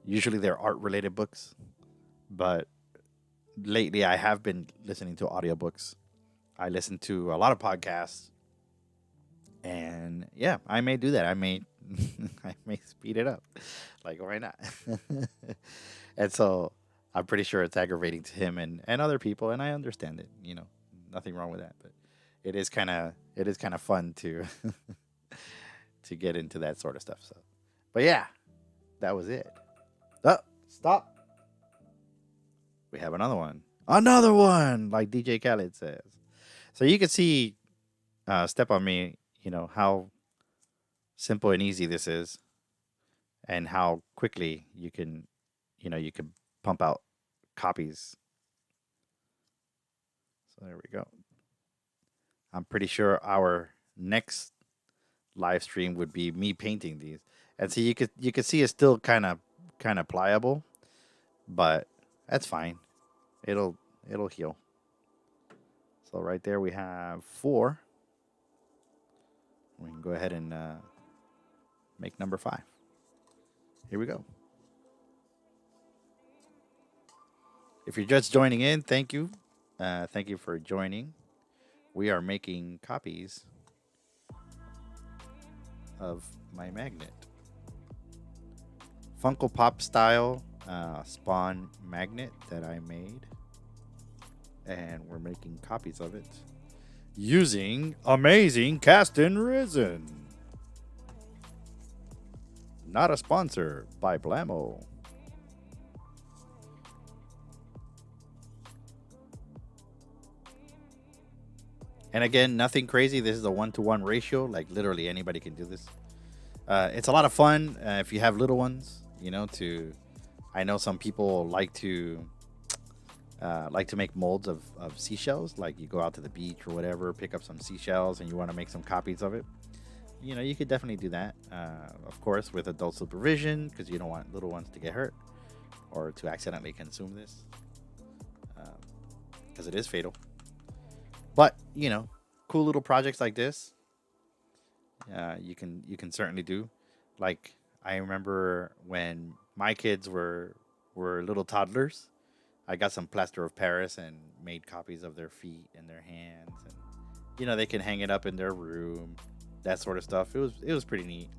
Usually they're art related books, but lately I have been listening to audiobooks. I listen to a lot of podcasts, and yeah, I may do that. I may I may speed it up. Like, why not? And so I'm pretty sure it's aggravating to him and other people, and I understand it. Nothing wrong with that. But it is kind of fun to to get into that sort of stuff. So, but yeah, that was it. Oh, stop. We have another one, like DJ Khaled says. So you can see, step on me. How simple and easy this is, and how quickly you can pump out copies. So there we go. I'm pretty sure our next live stream would be me painting these. And so you could see it's still kind of pliable, but that's fine. It'll heal. So right there we have 4. We can go ahead and make number 5. Here we go. If you're just joining in, thank you. Thank you for joining. We are making copies of my magnet. Funko Pop style Spawn magnet that I made. And we're making copies of it using amazing cast and resin. Not a sponsor by Blamo. And again, nothing crazy. This is a 1-to-1 ratio. Like literally anybody can do this. It's a lot of fun if you have little ones. You know, I know some people like to make molds of seashells. Like you go out to the beach or whatever, pick up some seashells, and you want to make some copies of it. You know, you could definitely do that. Of course, with adult supervision, because you don't want little ones to get hurt or to accidentally consume this, because it is fatal. But you know, cool little projects like this, you can certainly do. Like I remember when my kids were little toddlers, I got some plaster of Paris and made copies of their feet and their hands, and you know they can hang it up in their room, that sort of stuff. It was pretty neat.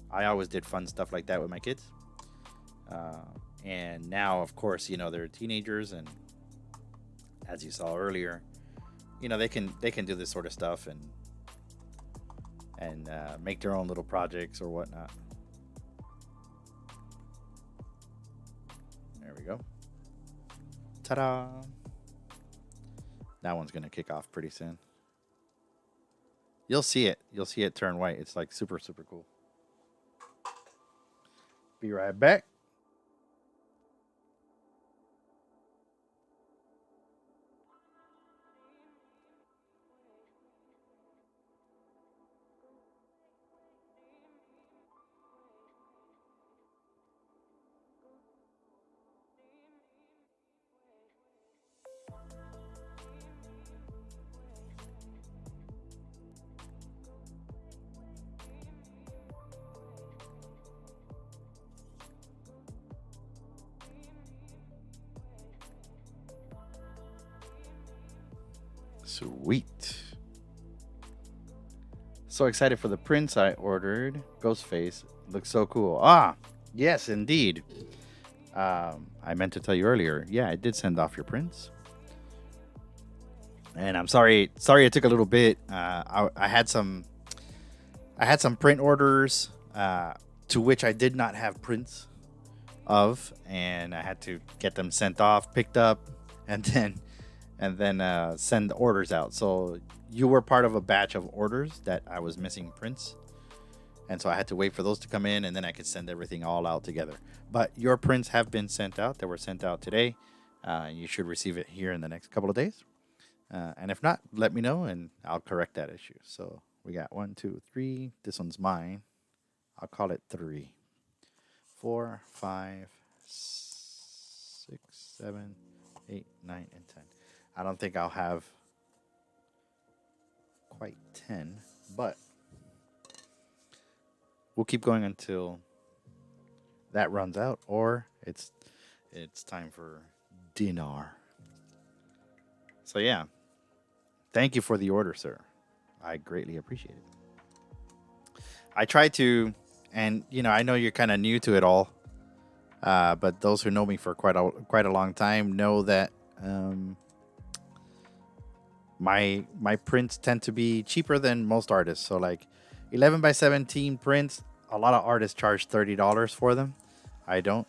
I always did fun stuff like that with my kids, and now of course you know they're teenagers, and as you saw earlier, you know they can do this sort of stuff and make their own little projects or whatnot. There we go. Ta-da! That one's gonna kick off pretty soon. You'll see it. You'll see it turn white. It's like super cool. Be right back. Sweet. So excited for the prints I ordered. Ghostface looks so cool. Ah, yes, indeed. I meant to tell you earlier. Yeah, I did send off your prints, and I'm sorry. Sorry, it took a little bit. I had some print orders to which I did not have prints of, and I had to get them sent off, picked up, and then send the orders out. So you were part of a batch of orders that I was missing prints, and so I had to wait for those to come in, and then I could send everything all out together. But your prints have been sent out. They were sent out today. You should receive it here in the next couple of days. And if not, let me know, and I'll correct that issue. So we got 1, 2, 3. This one's mine. I'll call it 3, 4, 5, 6, 7, 8, 9, and 10. I don't think I'll have quite 10, but we'll keep going until that runs out, or it's time for dinner. So yeah, thank you for the order, sir. I greatly appreciate it. I try to, and you know, I know you're kind of new to it all, but those who know me for quite a long time know that my prints tend to be cheaper than most artists. So like 11 by 17 prints, a lot of artists charge $30 for them. I don't.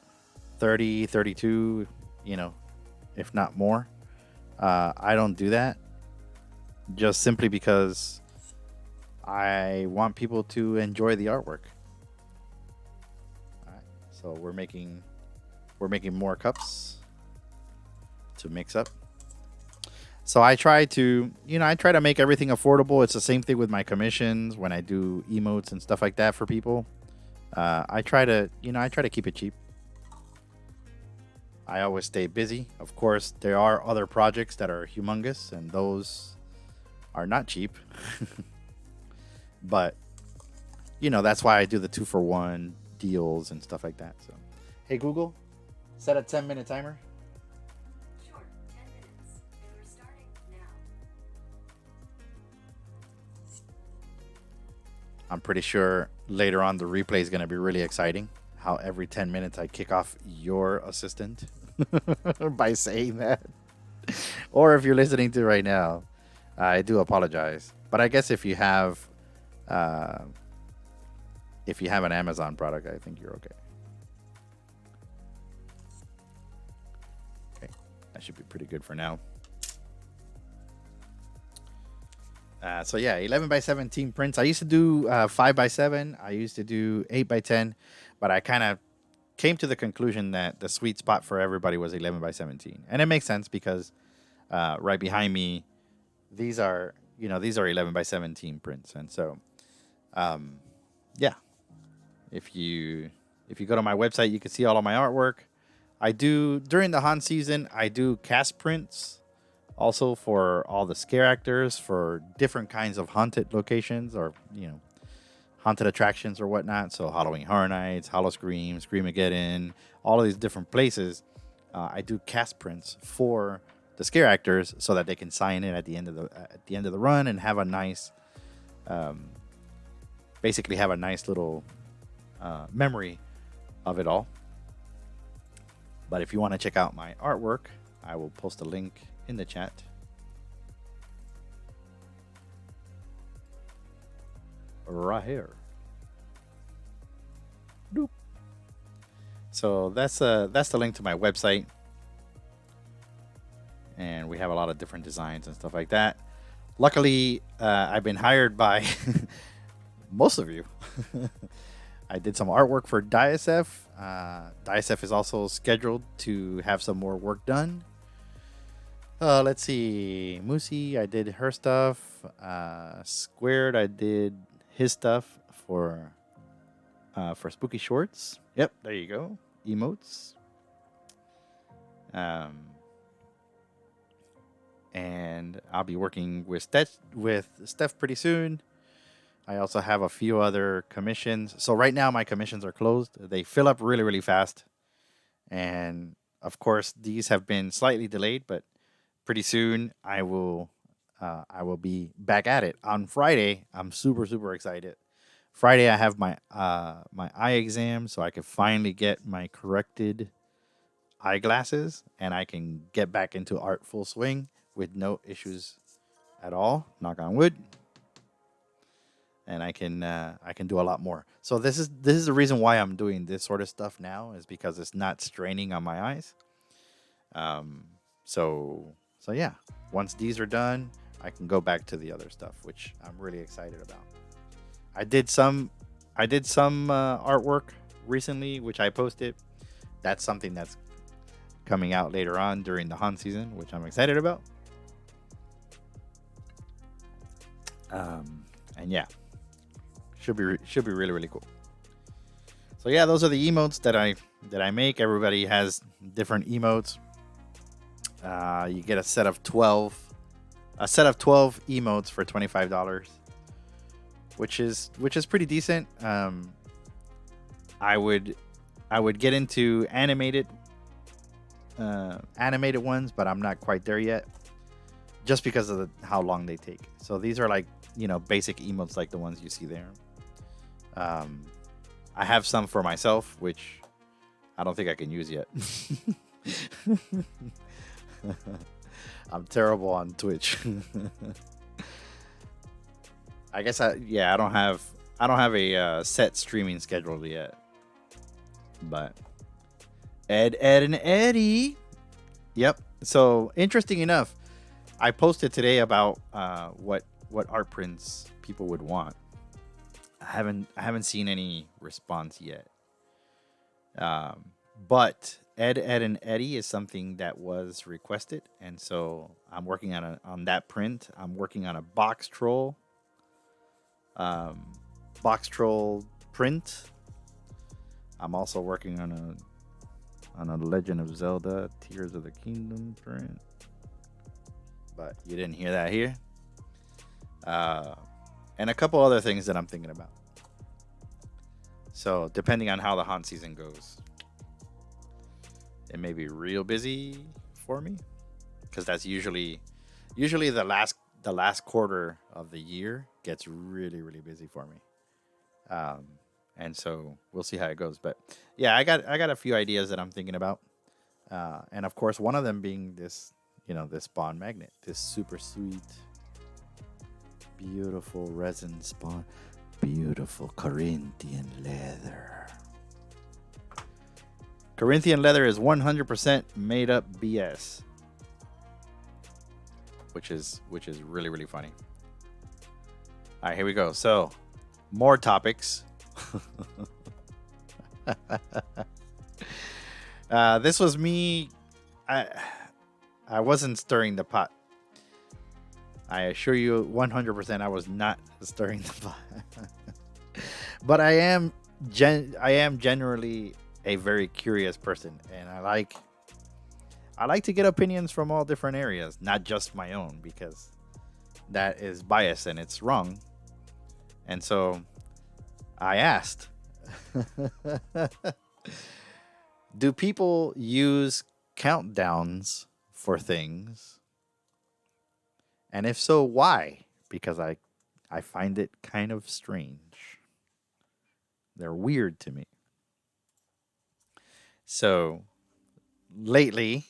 30, 32, you know, if not more. I don't do that just simply because I want people to enjoy the artwork. All right, so we're making more cups to mix up. So I try to make everything affordable. It's the same thing with my commissions when I do emotes and stuff like that for people. I try to keep it cheap. I always stay busy. Of course, there are other projects that are humongous, and those are not cheap. But, you know, that's why I do the 2-for-1 deals and stuff like that. So, hey, Google, set a 10-minute timer. I'm pretty sure later on the replay is going to be really exciting. How every 10 minutes I kick off your assistant by saying that. Or if you're listening to right now, I do apologize. But I guess if you have an Amazon product, I think you're okay. Okay, that should be pretty good for now. So yeah, 11 by 17 prints. I used to do 5 by 7. I used to do 8 by 10, but I kind of came to the conclusion that the sweet spot for everybody was 11 by 17, and it makes sense because right behind me, these are 11 by 17 prints, and so yeah, if you go to my website, you can see all of my artwork. I do during the haunt season. I do cast prints. Also for all the scare actors for different kinds of haunted locations or, haunted attractions or whatnot. So Halloween Horror Nights, Hollow Scream, Screamageddon, all of these different places. I do cast prints for the scare actors so that they can sign it at the end of the run and have a nice, basically have a nice little memory of it all. But if you want to check out my artwork, I will post a link in the chat. Right here. Doop. So that's the link to my website. And we have a lot of different designs and stuff like that. Luckily, I've been hired by most of you. I did some artwork for DISF. DISF is also scheduled to have some more work done. Let's see. Moosey, I did her stuff. Squared, I did his stuff for Spooky Shorts. Yep, there you go. Emotes. And I'll be working with Steph pretty soon. I also have a few other commissions. So right now my commissions are closed. They fill up really, really fast. And of course, these have been slightly delayed, but pretty soon I will be back at it. On Friday, I'm super, super excited. Friday I have my eye exam, so I can finally get my corrected eyeglasses and I can get back into art full swing with no issues at all. Knock on wood. And I can do a lot more. So this is the reason why I'm doing this sort of stuff now, is because it's not straining on my eyes. So yeah, once these are done, I can go back to the other stuff, which I'm really excited about. I did some artwork recently, which I posted. That's something that's coming out later on during the haunt season, which I'm excited about. And yeah, should be really, really cool. So yeah, those are the emotes that I make. Everybody has different emotes. You get a set of 12 emotes for $25, which is pretty decent. I would get into animated ones, but I'm not quite there yet, just because of how long they take. So these are like, basic emotes like the ones you see there. I have some for myself, which I don't think I can use yet. I'm terrible on Twitch. I guess I don't have a set streaming schedule yet. But Ed and Eddie. Yep. So interesting enough, I posted today about what art prints people would want. I haven't seen any response yet. But Ed and Eddie is something that was requested, and so I'm working on that print. I'm working on a box troll print. I'm also working on a Legend of Zelda Tears of the Kingdom print. But you didn't hear that here. And a couple other things that I'm thinking about. So depending on how the haunt season goes, it may be real busy for me, because that's usually the last quarter of the year gets really, really busy for me. um, and so we'll see how it goes. But yeah, I got a few ideas that I'm thinking about, and of course, one of them being this, this Spawn magnet, this super sweet, beautiful resin Spawn, beautiful Corinthian leather. Corinthian leather is 100% made up BS, which is really really funny. All right, here we go. So, more topics. This was me. I wasn't stirring the pot. I assure you, 100%, I was not stirring the pot. But I am generally a very curious person, and I like to get opinions from all different areas, not just my own, because that is bias and it's wrong. And so I asked, do people use countdowns for things? And if so, why? Because I find it kind of strange. They're weird to me. So lately,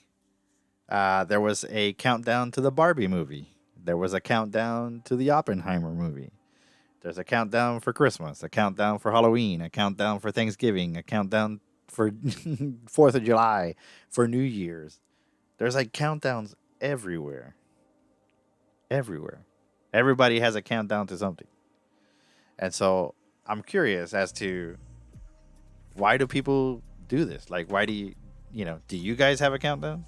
there was a countdown to the Barbie movie. There was a countdown to the Oppenheimer movie. There's a countdown for Christmas, a countdown for Halloween, a countdown for Thanksgiving, a countdown for 4th of July, for New Year's. There's like countdowns everywhere. Everywhere. Everybody has a countdown to something. And so I'm curious as to why do people do this? Like, why do do you guys have a countdown?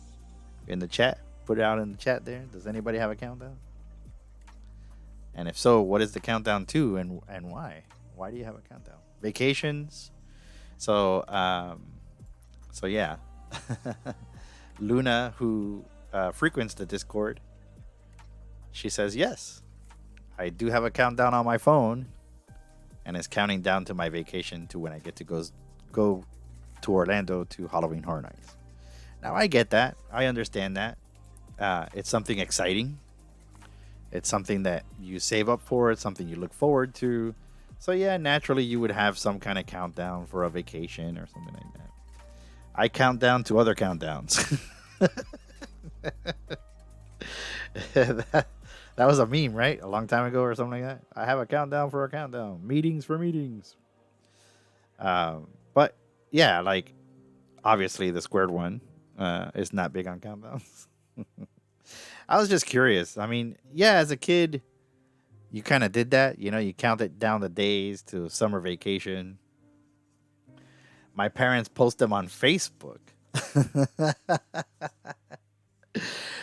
In the chat? Put it out in the chat there. Does anybody have a countdown? And if so, what is the countdown to, and why? Why do you have a countdown? Vacations. So yeah. Luna, who frequents the Discord, she says, yes, I do have a countdown on my phone, and it's counting down to my vacation to when I get to go to Orlando to Halloween Horror Nights. Now, I get that. I understand that. It's something exciting. It's something that you save up for. It's something you look forward to. So, yeah, naturally, you would have some kind of countdown for a vacation or something like that. I count down to other countdowns. That was a meme, right? A long time ago or something like that. I have a countdown for a countdown. Meetings for meetings. But, yeah, like, obviously the squared one is not big on countdowns. I was just curious. I mean, yeah, as a kid, you kind of did that. You counted down the days to summer vacation. My parents post them on Facebook.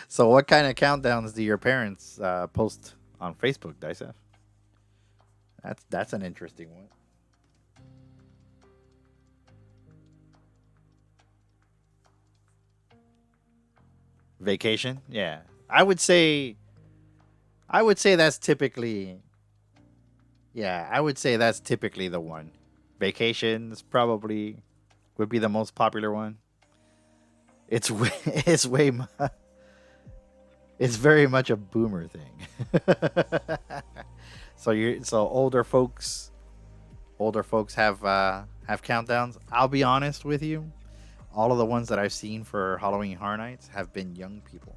So what kind of countdowns do your parents post on Facebook, Dicef? That's an interesting one. Vacation? Yeah. I would say that's typically the one. Vacations probably would be the most popular one. It's it's very much a boomer thing. So older folks have countdowns. I'll be honest with you. All of the ones that I've seen for Halloween Horror Nights have been young people.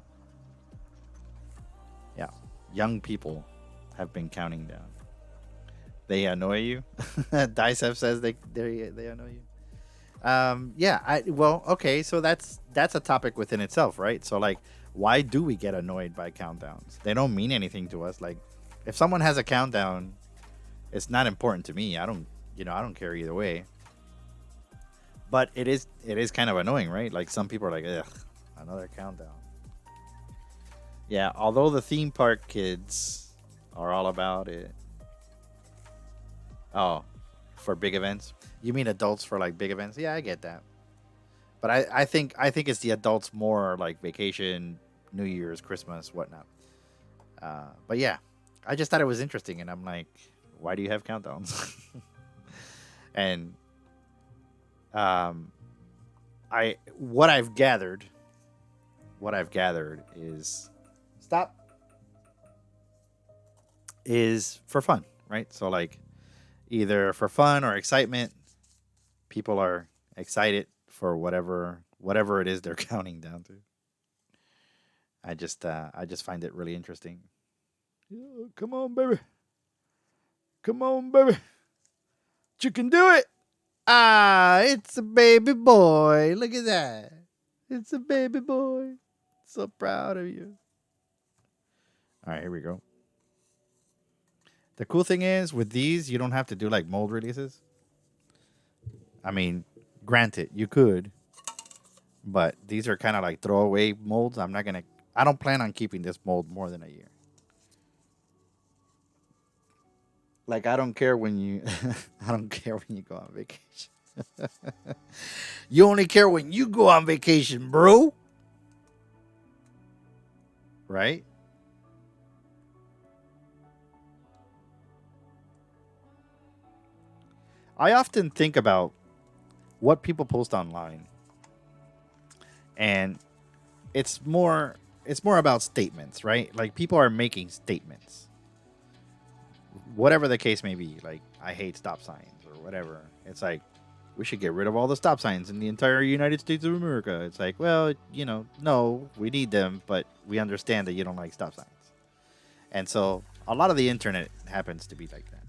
Yeah, young people have been counting down. They annoy you. Dicef says they annoy you. Yeah. Okay. So that's a topic within itself, right? So like, why do we get annoyed by countdowns? They don't mean anything to us. Like, if someone has a countdown, it's not important to me. I don't care either way. But it is kind of annoying, right? Like, some people are like, ugh, another countdown. Yeah, although the theme park kids are all about it. Oh, for big events? You mean adults for like big events? Yeah, I get that. But I think it's the adults more, like vacation, New Year's, Christmas, whatnot. But yeah, I just thought it was interesting, and I'm like, why do you have countdowns? And what I've gathered is for fun, right? So like, either for fun or excitement. People are excited for whatever it is they're counting down to. I just find it really interesting. Yeah, come on, baby. Come on, baby. You can do it. Ah, it's a baby boy. Look at that. It's a baby boy. So proud of you. All right, here we go. The cool thing is with these, you don't have to do like mold releases. I mean, granted, you could, but these are kind of like throwaway molds. I don't plan on keeping this mold more than a year. Like, I don't care when you, I don't care when you go on vacation. You only care when you go on vacation, bro. Right? I often think about what people post online, and it's more about statements, right? Like, people are making statements, whatever the case may be. Like, I hate stop signs or whatever. It's like, we should get rid of all the stop signs in the entire United States of America. It's like, well, no, we need them, but we understand that you don't like stop signs. And so a lot of the internet happens to be like that.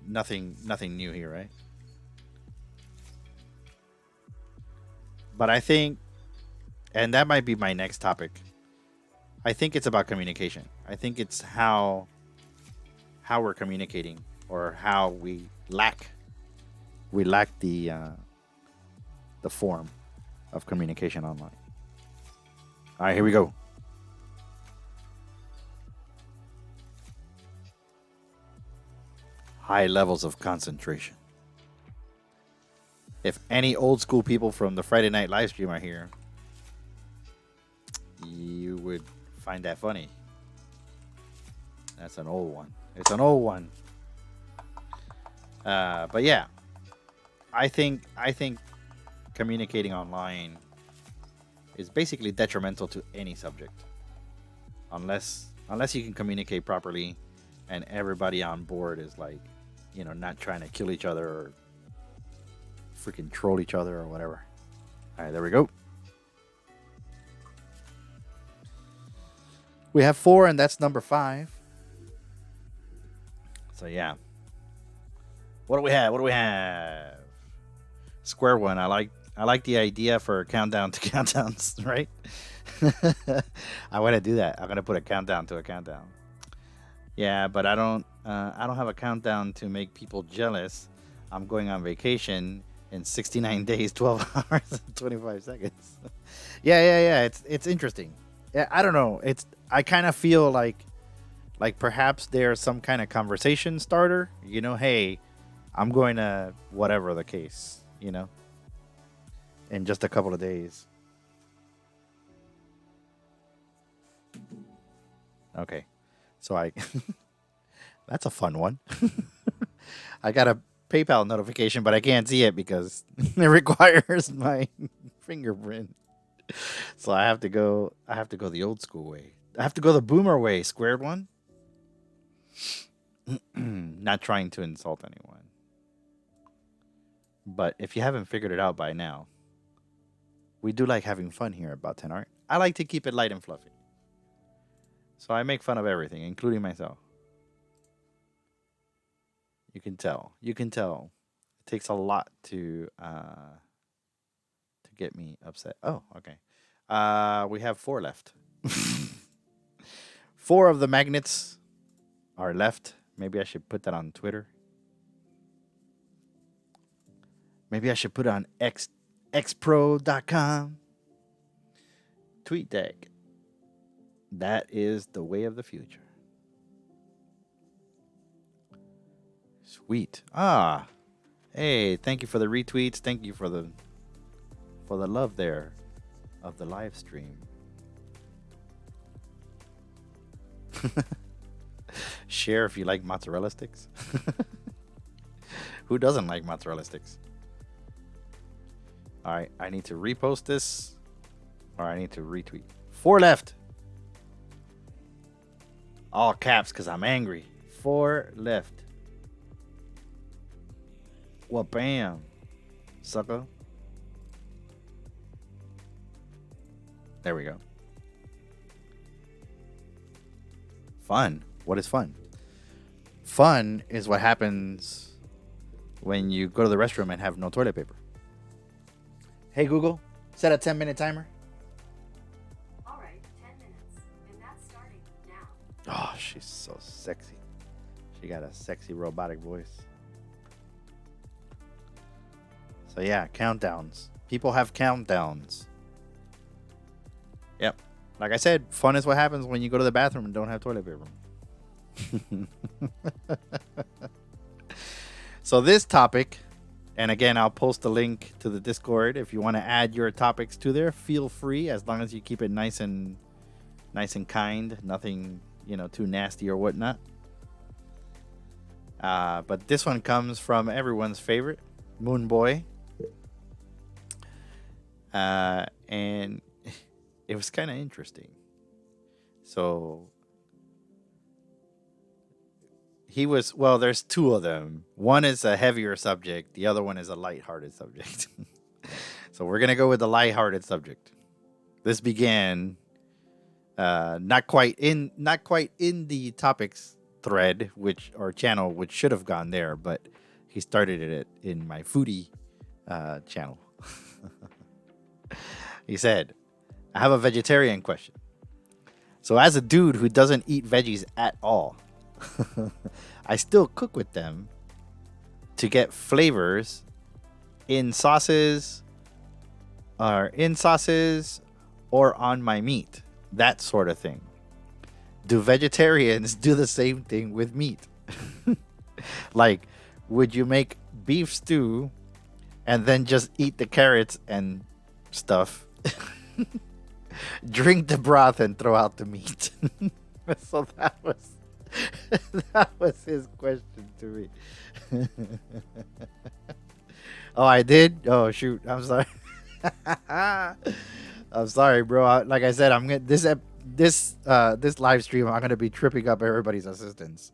Nothing new here, right? But I think, and that might be my next topic, I think it's about communication. I think it's how we're communicating, or how we lack the form of communication online. All right, here we go. High levels of concentration. If any old school people from the Friday night live stream are here, you would find that funny. That's an old one. It's an old one. But yeah, I think communicating online is basically detrimental to any subject, unless you can communicate properly, and everybody on board is like, not trying to kill each other or freaking troll each other or whatever. All right, there we go. We have 4, and that's number 5. So yeah. What do we have? Square one. I like the idea for countdown to countdowns, right? I want to do that. I'm gonna put a countdown to a countdown. Yeah, but I don't have a countdown to make people jealous. I'm going on vacation in 69 days, 12 hours, and 25 seconds. Yeah. It's interesting. Yeah, I don't know. I kind of feel like perhaps there's some kind of conversation starter. Hey, I'm going to whatever the case, in just a couple of days. Okay. So that's a fun one. I got a PayPal notification, but I can't see it because it requires my fingerprint. So I have to go the old school way. I have to go the boomer way, squared one. Not trying to insult anyone. But if you haven't figured it out by now, we do like having fun here at About 10 Art. I like to keep it light and fluffy. So I make fun of everything, including myself. You can tell. It takes a lot to get me upset. Oh, okay. We have 4 left. 4 of the magnets are left. Maybe I should put that on Twitter. Maybe I should put it on xpro.com. TweetDeck. That is the way of the future. Sweet. Hey, thank you for the retweets. Thank you for the love there of the live stream. Share if you like mozzarella sticks. Who doesn't like mozzarella sticks? All right, I need to repost this, or I need to retweet. 4 left. All caps because I'm angry. 4 left. Well, bam, sucker. There we go. Fun. What is fun? Fun is what happens when you go to the restroom and have no toilet paper. Hey, Google, set a 10-minute timer. All right, 10 minutes, and that's starting now. Oh, she's so sexy. She got a sexy robotic voice. So yeah, countdowns. People have countdowns. Yep. Like I said, fun is what happens when you go to the bathroom and don't have toilet paper. So this topic, and again, I'll post a link to the Discord if you want to add your topics to there. Feel free, as long as you keep it nice and kind, nothing too nasty or whatnot. But this one comes from everyone's favorite, Moon Boy, and it was kind of interesting. So there's two of them. One is a heavier subject. The other one is a lighthearted subject. So we're going to go with the lighthearted subject. This began not quite in the topics thread, or channel, which should have gone there, but he started it in my foodie channel. He said, I have a vegetarian question. So as a dude who doesn't eat veggies at all, I still cook with them to get flavors in sauces or on my meat, that sort of thing. Do vegetarians do the same thing with meat? Like, would you make beef stew and then just eat the carrots and stuff? Drink the broth and throw out the meat. So that was his question to me. Oh, I did? Oh, shoot. I'm sorry. I'm sorry, bro. Like I said, I'm gonna this live stream. I'm gonna be tripping up everybody's assistants.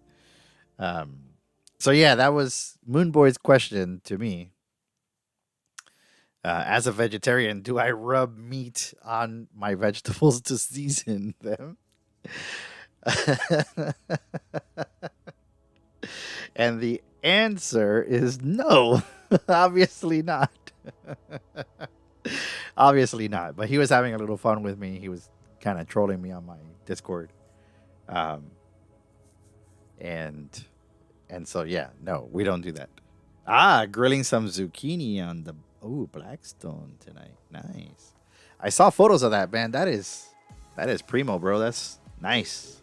So yeah, that was Moonboy's question to me. As a vegetarian, do I rub meat on my vegetables to season them? And the answer is no. Obviously not. Obviously not. But he was having a little fun with me. He was kind of trolling me on my Discord. And so yeah, no, we don't do that. Grilling some zucchini on the Blackstone tonight. Nice. I saw photos of that, man. That is primo, bro. That's nice.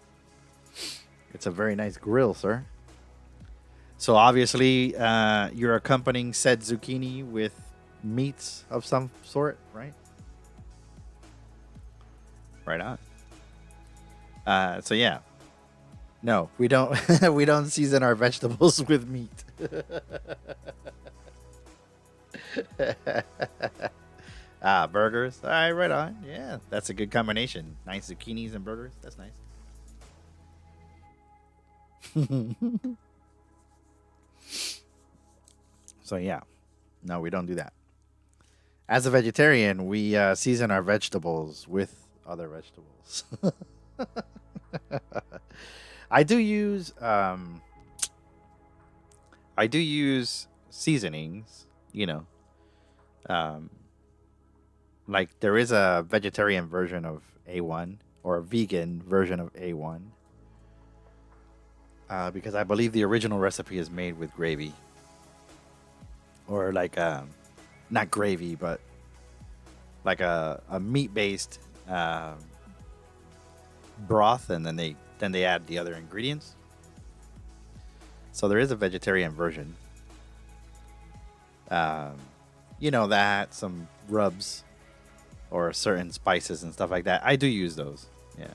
It's a very nice grill, sir. So obviously, you're accompanying said zucchini with meats of some sort, right? Right on. So yeah. No, we don't we don't season our vegetables with meat. Burgers. All right, right on. Yeah, that's a good combination. Nice zucchinis and burgers. That's nice. So yeah, no, we don't do that. As a vegetarian, we season our vegetables with other vegetables. I do use seasonings, like there is a vegetarian version of A1 or a vegan version of A1. Because I believe the original recipe is made with gravy. Or like not gravy, but like a meat-based broth, and then they add the other ingredients. So there is a vegetarian version. That some rubs or certain spices and stuff like that. I do use those, yeah.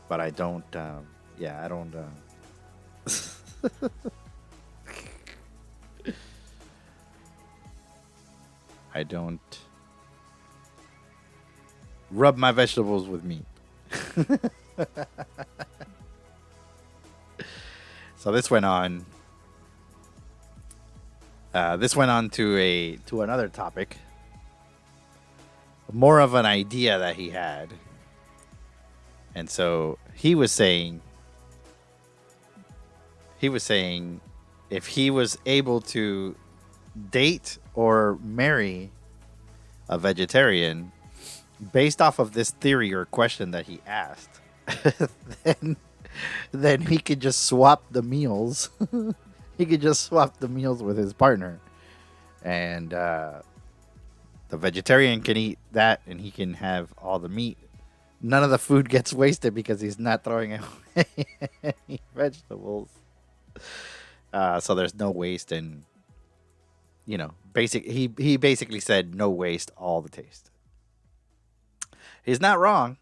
But I don't. I don't. I don't rub my vegetables with meat. So this went on. This went on to another topic, more of an idea that he had, and so he was saying if he was able to date or marry a vegetarian based off of this theory or question that he asked, then he could just swap the meals. He could just swap the meals with his partner, and the vegetarian can eat that, and he can have all the meat. None of the food gets wasted because he's not throwing away any vegetables. So there's no waste, and he basically said no waste, all the taste. He's not wrong.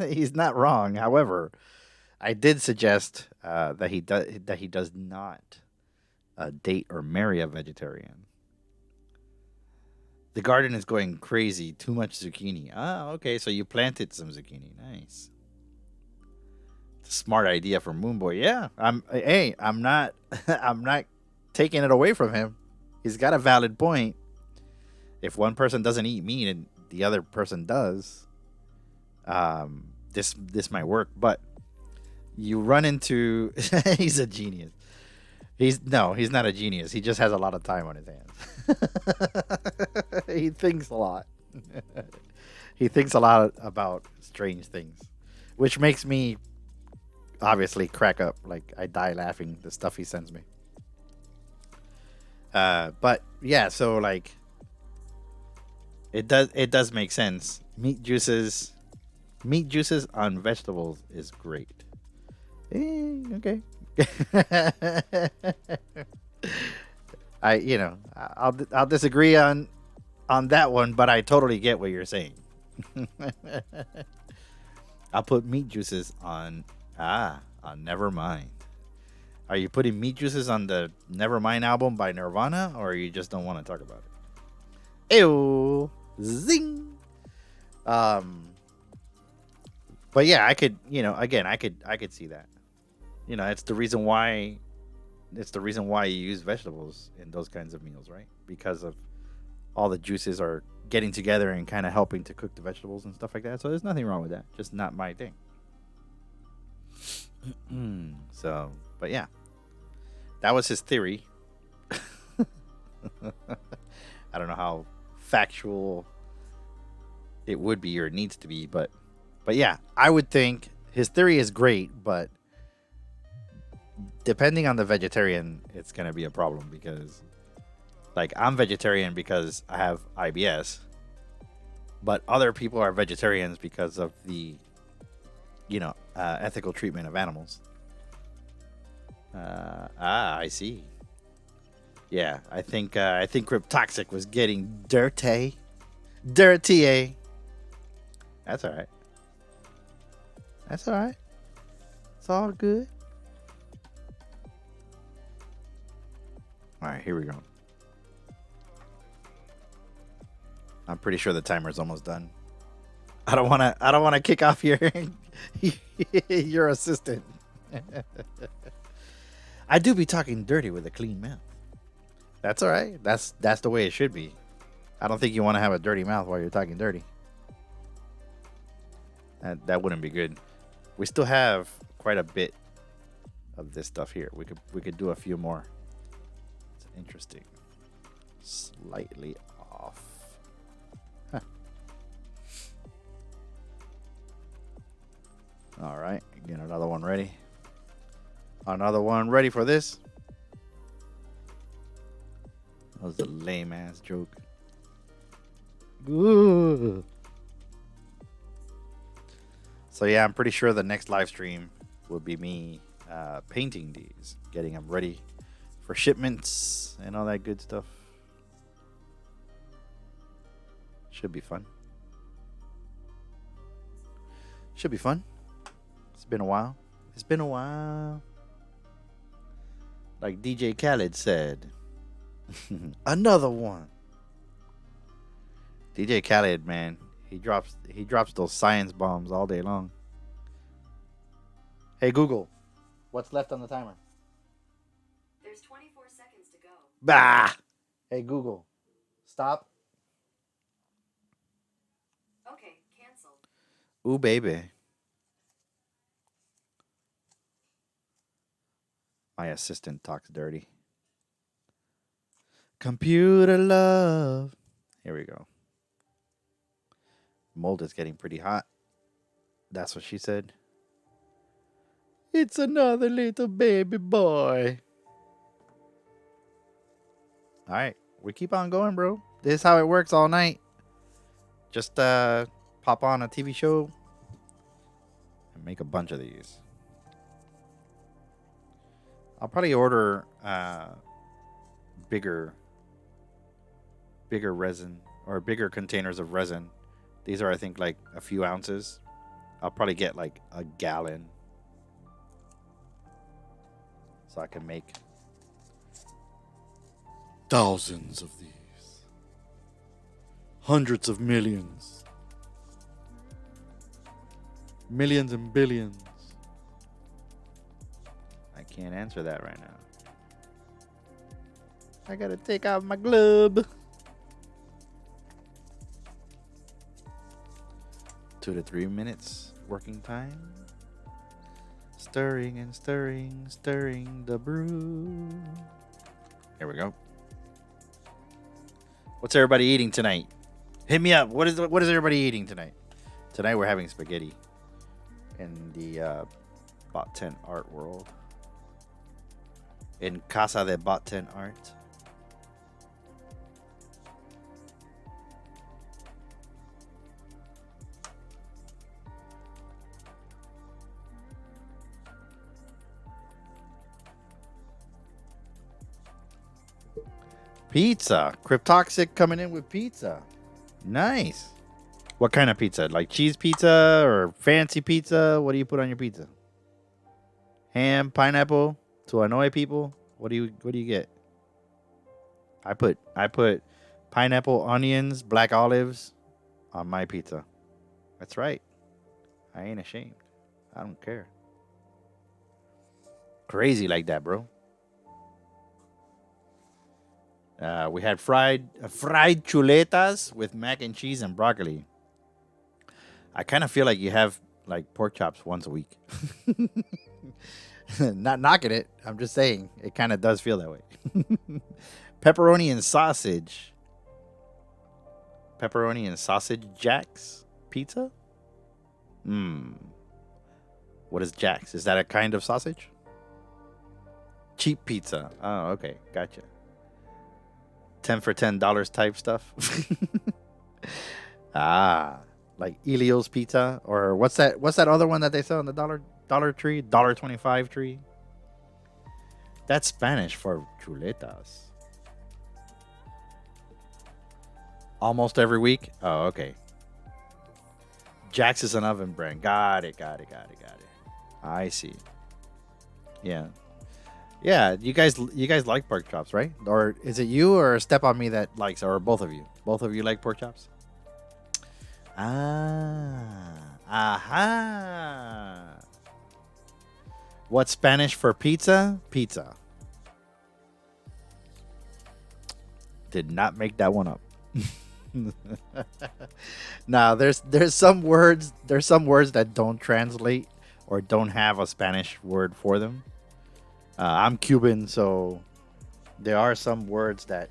He's not wrong. However, I did suggest that he does not date or marry a vegetarian. The garden is going crazy. Too much zucchini. Ah, okay. So you planted some zucchini. Nice. It's a smart idea for Moonboy. Yeah. I'm not I'm not taking it away from him. He's got a valid point. If one person doesn't eat meat and the other person does, this might work. But you run into he's a genius. He's not a genius. He just has a lot of time on his hands. He thinks a lot. He thinks a lot about strange things, which makes me obviously crack up. Like, I die laughing the stuff he sends me. But yeah, so like it does make sense. Meat juices on vegetables is great. Okay. I'll disagree on that one, but I totally get what you're saying. I'll put meat juices on Nevermind. Are you putting meat juices on the Nevermind album by Nirvana, or you just don't want to talk about it? Ew, zing. But yeah, I could see that. It's the reason why you use vegetables in those kinds of meals, right? Because of all the juices are getting together and kind of helping to cook the vegetables and stuff like that. So there's nothing wrong with that. Just not my thing. So, but yeah, that was his theory. I don't know how factual it would be or it needs to be, but yeah, I would think his theory is great, but depending on the vegetarian, it's going to be a problem because, like, I'm vegetarian because I have IBS, but other people are vegetarians because of the, ethical treatment of animals. I see. Yeah, I think Cryptoxic was getting dirty. That's all right. It's all good. All right, here we go. I'm pretty sure the timer's almost done. I don't want to kick off your assistant. I do be talking dirty with a clean mouth. That's all right. That's the way it should be. I don't think you want to have a dirty mouth while you're talking dirty. That wouldn't be good. We still have quite a bit of this stuff here. We could do a few more. It's interesting. Slightly off. Huh. All right, get another one ready. Another one ready for this. That was a lame ass joke. Ooh. So yeah, I'm pretty sure the next live stream will be me painting these, getting them ready for shipments and all that good stuff. Should be fun. Should be fun. It's been a while. Like DJ Khaled said. Another one. DJ Khaled, man, he drops those science bombs all day long. Hey Google, What's left on the timer? There's 24 seconds to go. Bah! Hey, Google. Stop. Okay, cancel. Ooh, baby. My assistant talks dirty. Computer love. Here we go. Mold is getting pretty hot. That's what she said. It's another little baby boy. All right. We keep on going, bro. This is how it works all night. Just pop on a TV show and make a bunch of these. I'll probably order bigger resin or bigger containers of resin. These are, I think, like a few ounces. I'll probably get like a gallon so I can make thousands of these, hundreds of millions, millions and billions. I can't answer that right now. I gotta take out my glove. 2 to 3 minutes working time. Stirring and stirring, stirring the brew. Here we go. What's everybody eating tonight? Hit me up. What is everybody eating tonight? Tonight we're having spaghetti in the Bot 10 art world. In Casa de Bot 10 Art. Pizza. Cryptoxic coming in with pizza. Nice. What kind of pizza? Like cheese pizza or fancy pizza? What do you put on your pizza? Ham, pineapple to annoy people? What do you get? I put pineapple, onions, black olives on my pizza. That's right. I ain't ashamed. I don't care. Crazy like that, bro. We had fried chuletas with mac and cheese and broccoli. I kind of feel like you have like pork chops once a week. Not knocking it. I'm just saying it kind of does feel that way. Pepperoni and sausage. Pepperoni and sausage Jack's pizza? What is Jack's? Is that a kind of sausage? Cheap pizza. Oh, okay. Gotcha. 10 for $10 type stuff. Like Elio's Pizza, or what's that other one that they sell in the dollar tree, $1.25 tree? That's Spanish for chuletas. Almost every week. Oh, okay. Jack's is an oven brand. Got it. I see. Yeah. Yeah, you guys like pork chops, right? Or is it you or Step on Me that likes, or both of you? Both of you like pork chops? Aha. What's Spanish for pizza? Pizza. Did not make that one up. Now, there's some words that don't translate or don't have a Spanish word for them. I'm Cuban, so there are some words that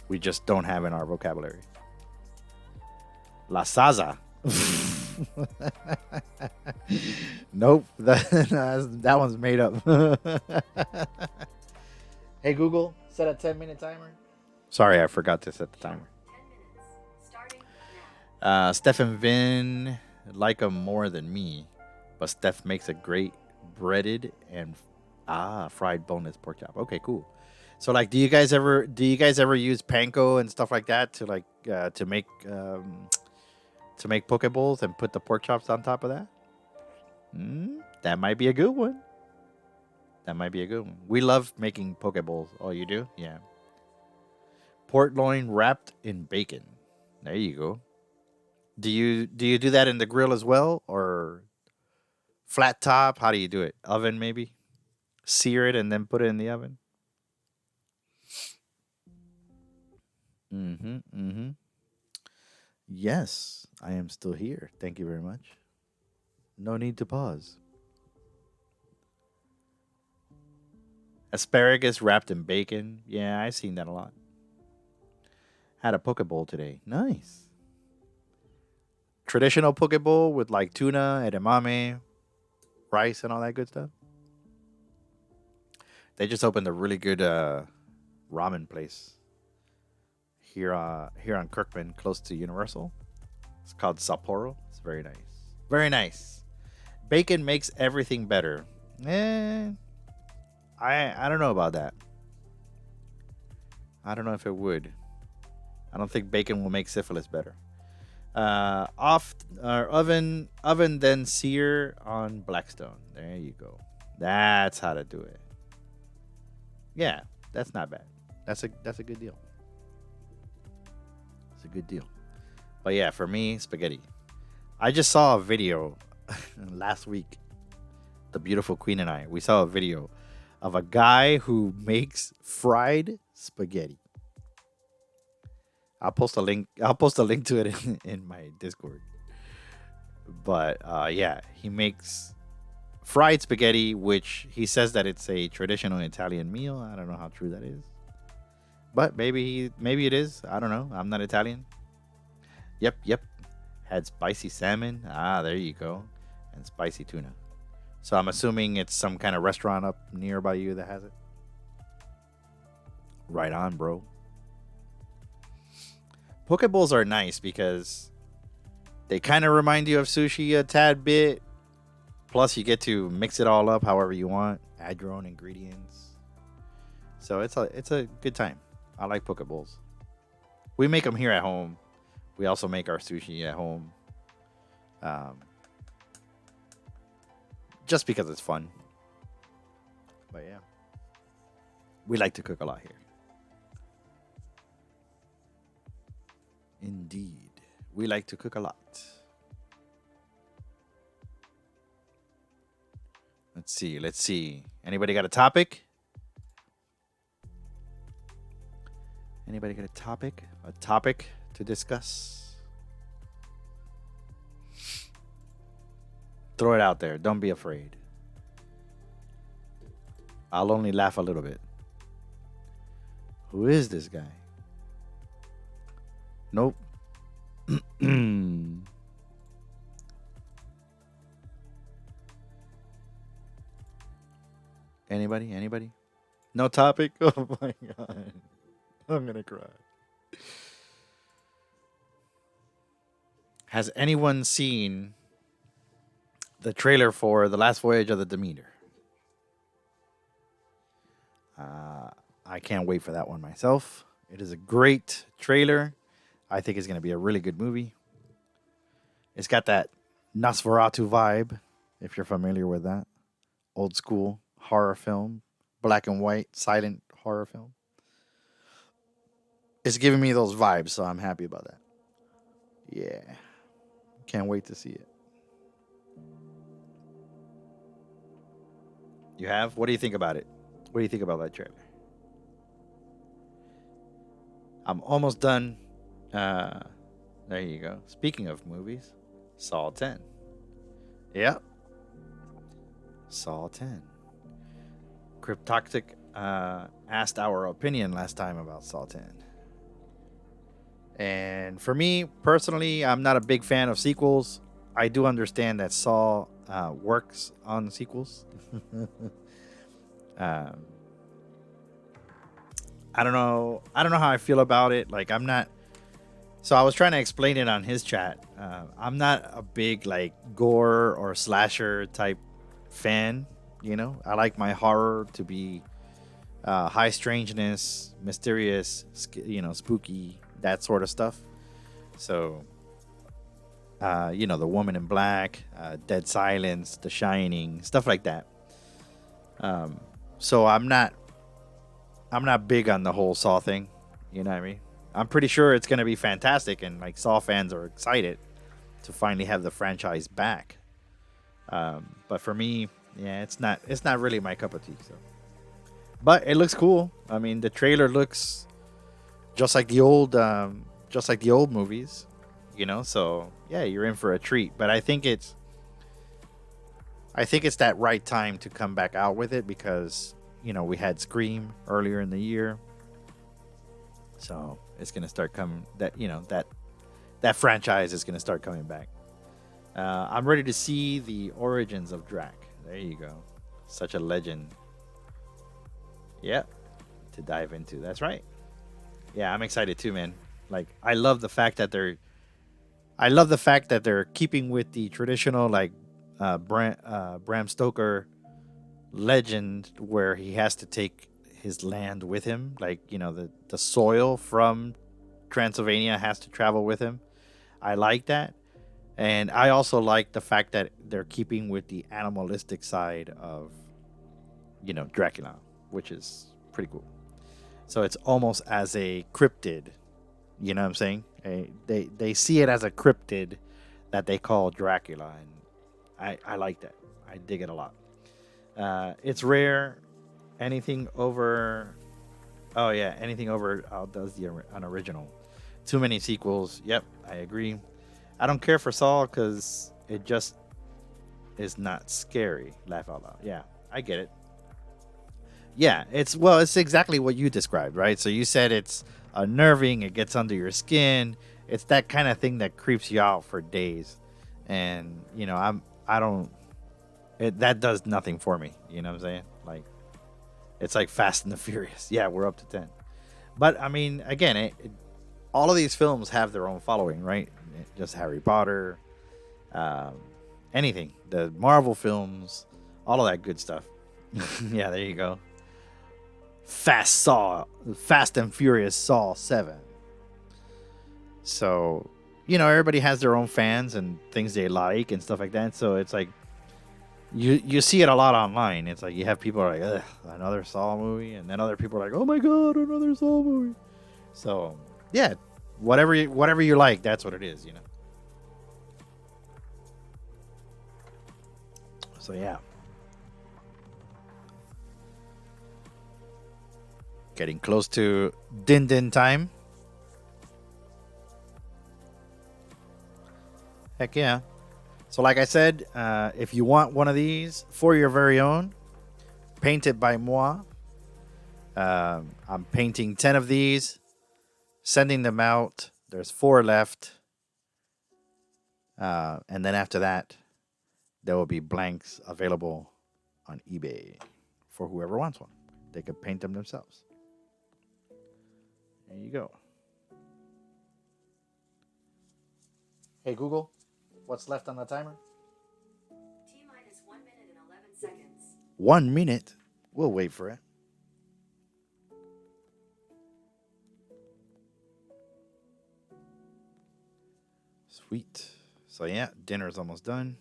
we just don't have in our vocabulary. La salsa. Nope, that one's made up. Hey Google, set a 10-minute timer. Sorry, I forgot to set the timer. 10 minutes. Starting now. Steph and Vin like them more than me, but Steph makes a great breaded and fried boneless pork chop. Okay, cool. So like, do you guys ever use panko and stuff like that to make poke bowls and put the pork chops on top of that? That might be a good one. We love making poke bowls. Oh, you do? Yeah. Pork loin wrapped in bacon. There you go. Do you do that in the grill as well, or flat top? How do you do it? Oven maybe? sear it and then put it in the oven. Yes, I am still here. Thank you very much. No need to pause. Asparagus wrapped in bacon. Yeah, I've seen that a lot. Had a poke bowl today. Nice. Traditional poke bowl with like tuna, edamame, rice, and all that good stuff. They just opened a really good ramen place here on Kirkman, close to Universal. It's called Sapporo. It's very nice. Very nice. Bacon makes everything better. I don't know about that. I don't know if it would. I don't think bacon will make syphilis better. Oven, then sear on Blackstone. There you go. That's how to do it. Yeah, that's not bad. That's a good deal. It's a good deal. But yeah, for me, spaghetti. I just saw a video last week. The beautiful queen and I. We saw a video of a guy who makes fried spaghetti. I'll post a link to it in my Discord. But yeah, he makes fried spaghetti, which he says that it's a traditional Italian meal. I don't know how true that is, but maybe it is. I don't know. I'm not Italian. Yep. Had spicy salmon. There you go, and spicy tuna. So I'm assuming it's some kind of restaurant up nearby you that has it. Right on, bro. Poke bowls are nice because they kind of remind you of sushi a tad bit. Plus, you get to mix it all up however you want. Add your own ingredients. So it's a good time. I like poke bowls. We make them here at home. We also make our sushi at home. Just because it's fun. But yeah. We like to cook a lot here. Indeed. We like to cook a lot. Let's see. Anybody got a topic? Anybody got a topic? A topic to discuss? Throw it out there. Don't be afraid. I'll only laugh a little bit. Who is this guy? Nope. Anybody? No topic? Oh my god. I'm gonna cry. Has anyone seen the trailer for The Last Voyage of the Demeter? I can't wait for that one myself. It is a great trailer. I think it's going to be a really good movie. It's got that Nosferatu vibe, if you're familiar with that. Old school horror film, black and white, silent horror film. It's giving me those vibes, so I'm happy about that. Yeah. Can't wait to see it. You have? What do you think about it? What do you think about that trailer? I'm almost done. There you go. Speaking of movies, Saw 10. Yep. Saw 10. Cryptoxic asked our opinion last time about Saw 10. And for me, personally, I'm not a big fan of sequels. I do understand that Saw works on sequels. I don't know how I feel about it. Like, I'm not. So I was trying to explain it on his chat. I'm not a big like gore or slasher type fan. You know, I like my horror to be high strangeness, mysterious, spooky, that sort of stuff. So, The Woman in Black, Dead Silence, The Shining, stuff like that. So I'm not big on the whole Saw thing. You know what I mean? I'm pretty sure it's going to be fantastic, and like Saw fans are excited to finally have the franchise back. But for me, Yeah, it's not really my cup of tea. So, but it looks cool. I mean, the trailer looks just like the old movies, you know. So yeah, you're in for a treat. But I think it's that right time to come back out with it because you know we had Scream earlier in the year, so it's gonna start coming. That franchise is gonna start coming back. I'm ready to see the origins of Drac. There you go, such a legend. Yep, to dive into. That's right. Yeah, I'm excited too, man. Like I love the fact that they're keeping with the traditional like Bram Stoker legend where he has to take his land with him. Like you know the soil from Transylvania has to travel with him. I like that, and I also like the fact that they're keeping with the animalistic side of Dracula, which is pretty cool. So it's almost as a cryptid. You know what I'm saying? They see it as a cryptid that they call Dracula, and I like that. I dig it a lot. It's rare. Anything over, oh yeah, anything over outdoes an original. Too many sequels. Yep, I agree. I don't care for Saw because it just is not scary. Laugh out loud. Yeah, I get it. Yeah, it's exactly what you described, right? So you said it's unnerving, it gets under your skin. It's that kind of thing that creeps you out for days. And, I don't that does nothing for me, you know what I'm saying? Like it's like Fast and the Furious. Yeah, we're up to 10. But I mean, again, all of these films have their own following, right? Just Harry Potter, um, anything, the Marvel films, all of that good stuff. Yeah, there you go. Fast and Furious Saw 7. So, everybody has their own fans and things they like and stuff like that. So it's like you see it a lot online. It's like you have people like, ugh, another Saw movie, and then other people are like, oh my god, another Saw movie. So yeah, whatever you like, that's what it is, So yeah. Getting close to din din time. Heck yeah. So like I said, if you want one of these for your very own, painted by moi. I'm painting 10 of these, sending them out. There's 4 left. And then after that, there will be blanks available on eBay for whoever wants one. They could paint them themselves. There you go. Hey Google, what's left on the timer? T minus 1 minute and 11 seconds. 1 minute. We'll wait for it. Sweet. So yeah, dinner's almost done.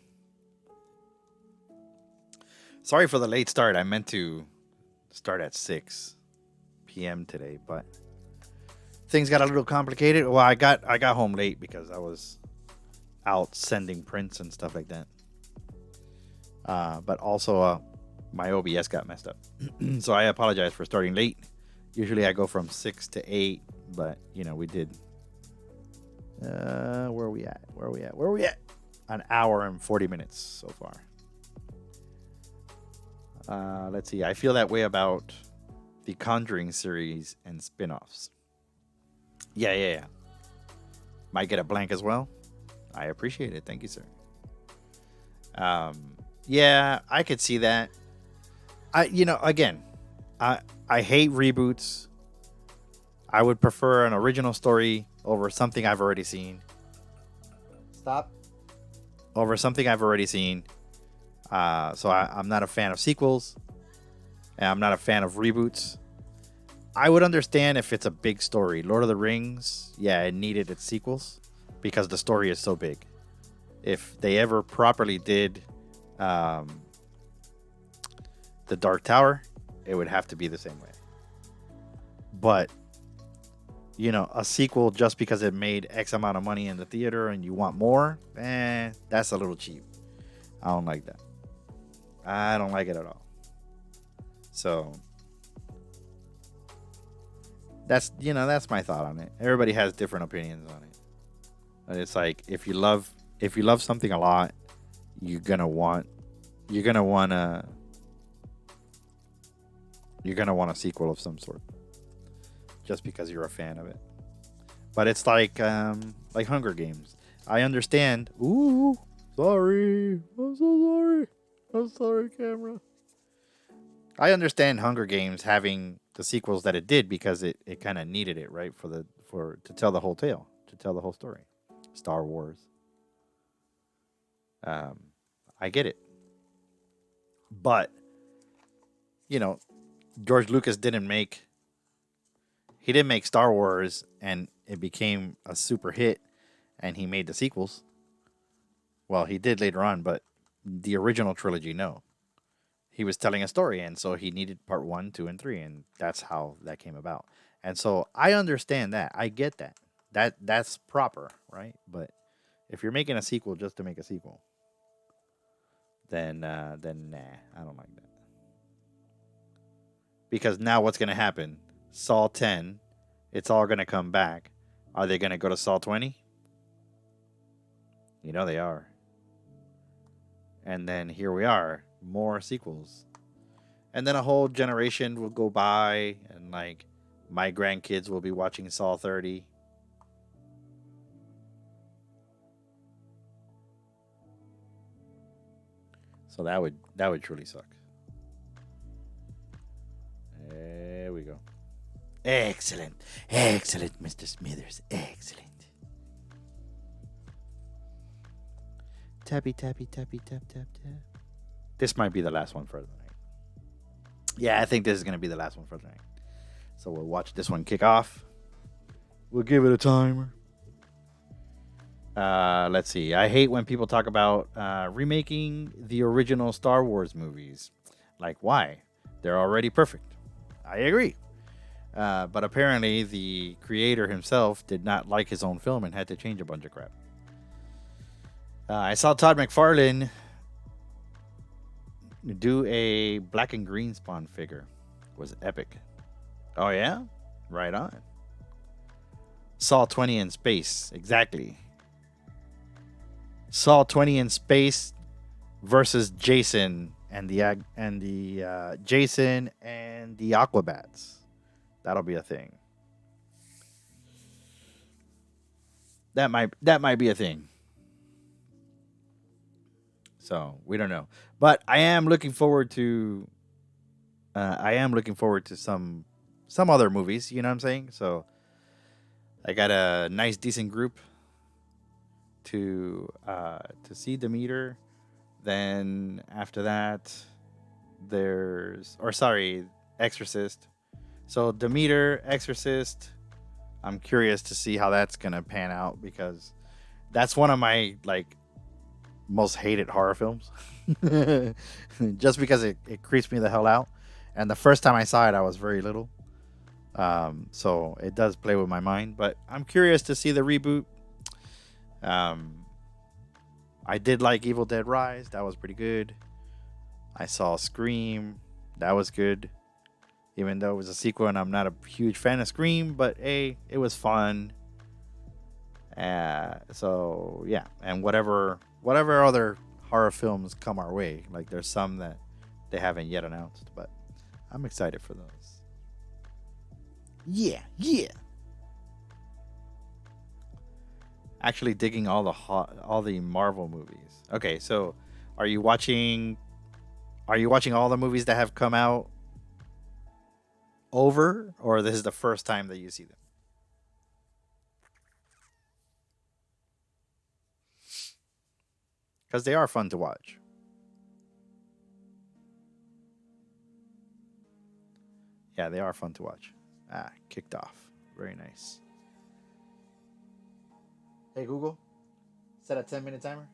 Sorry for the late start. I meant to start at 6 p.m. today, but things got a little complicated. Well, I got home late because I was out sending prints and stuff like that. But also my OBS got messed up. So I apologize for starting late. Usually I go from 6 to 8, but we did where are we at? An hour and 40 minutes so far. Let's see. I feel that way about the Conjuring series and spin-offs. Yeah. Might get a blank as well. I appreciate it. Thank you, sir. Yeah, I could see that. I hate reboots. I would prefer an original story over something I've already seen. Stop. Over something I've already seen. So I'm not a fan of sequels. And I'm not a fan of reboots. I would understand if it's a big story. Lord of the Rings, yeah, it needed its sequels because the story is so big. If they ever properly did The Dark Tower, it would have to be the same way. But, a sequel just because it made X amount of money in the theater and you want more, that's a little cheap. I don't like that. I don't like it at all. So that's my thought on it. Everybody has different opinions on it. And it's like if you love something a lot, you're gonna want a sequel of some sort, just because you're a fan of it. But it's like Hunger Games. I understand. Ooh, sorry. I'm so sorry. I'm sorry, camera. I understand Hunger Games having the sequels that it did because it kind of needed it, right? To tell the whole tale, to tell the whole story. Star Wars. I get it. But George Lucas didn't make Star Wars and it became a super hit and he made the sequels. Well, he did later on, but the original trilogy, no. He was telling a story, and so he needed part 1, 2, and 3, and that's how that came about. And so I understand that. I get that. That's proper, right? But if you're making a sequel just to make a sequel, then nah, I don't like that. Because now what's going to happen? Saw 10, it's all going to come back. Are they going to go to Saw 20? You know they are. And then here we are, more sequels. And then a whole generation will go by, and like my grandkids will be watching Saw 30. So that would truly suck. There we go. Excellent. Excellent, Mr. Smithers. Excellent. Tappy, tappy, tappy, tap, tap, tap. This might be the last one for the night. Yeah, I think this is going to be the last one for the night. So we'll watch this one kick off. We'll give it a timer. Let's see. I hate when people talk about remaking the original Star Wars movies. Like, why? They're already perfect. I agree. But apparently the creator himself did not like his own film and had to change a bunch of crap. I saw Todd McFarlane do a black and green Spawn figure. It was epic. Oh, yeah? Right on. Saw 20 in space. Exactly. Saw 20 in space versus Jason and the Jason and the Aquabats. That'll be a thing. That might be a thing. So we don't know, but I am looking forward to. Some other movies. You know what I'm saying? So I got a nice, decent group to see Demeter. Then after that, Exorcist. So Demeter, Exorcist. I'm curious to see how that's gonna pan out because that's one of my most hated horror films. Just because it creeps me the hell out. And the first time I saw it, I was very little. So it does play with my mind. But I'm curious to see the reboot. I did like Evil Dead Rise. That was pretty good. I saw Scream. That was good. Even though it was a sequel and I'm not a huge fan of Scream. But hey, it was fun. So yeah. And whatever other horror films come our way. Like there's some that they haven't yet announced. But I'm excited for those. Yeah. Actually digging all the Marvel movies. Okay, so are you watching all the movies that have come out over, or this is the first time that you see them? Because they are fun to watch. Yeah, they are fun to watch. Kicked off. Very nice. Hey, Google. Set a 10-minute timer.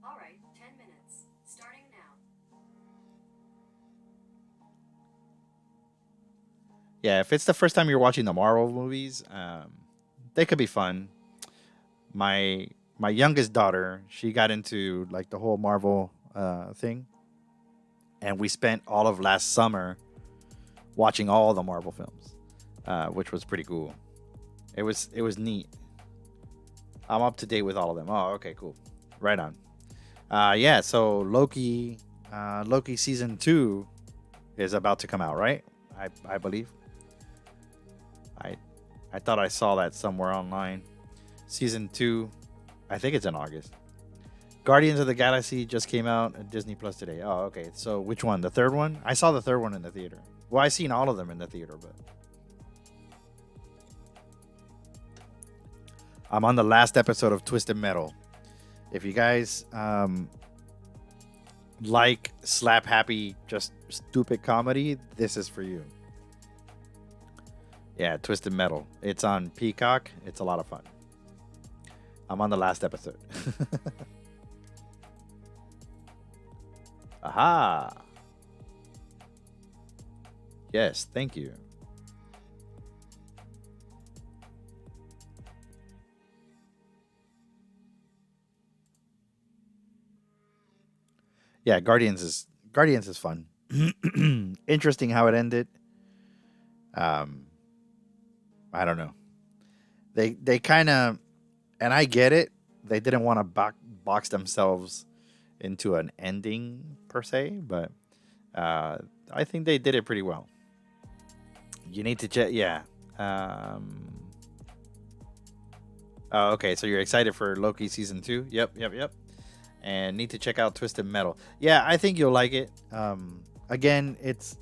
All right, 10 minutes. Starting now. Yeah, if it's the first time you're watching the Marvel movies, they could be fun. My youngest daughter, she got into the whole Marvel thing. and we spent all of last summer watching all the Marvel films, which was pretty cool. It was neat. I'm up to date with all of them. Oh, okay, cool. Right on. Yeah, so Loki season 2 is about to come out, right? I believe. I thought I saw that somewhere online. Season 2, I think it's in August. Guardians of the Galaxy just came out at Disney Plus today. Oh, okay. So which one? The third one? I saw the third one in the theater. Well, I seen all of them in the theater, but I'm on the last episode of Twisted Metal. If you guys like slap happy, just stupid comedy, this is for you. Yeah, Twisted Metal. It's on Peacock. It's a lot of fun. I'm on the last episode. Aha. Yes, thank you. Yeah, Guardians is fun. Interesting how it ended. I don't know. They kind of, and I get it. They didn't want to box themselves into an ending per se, but I think they did it pretty well. You need to check, yeah. Oh, okay, so you're excited for Loki season 2? Yep. And need to check out Twisted Metal. Yeah, I think you'll like it. Again, it's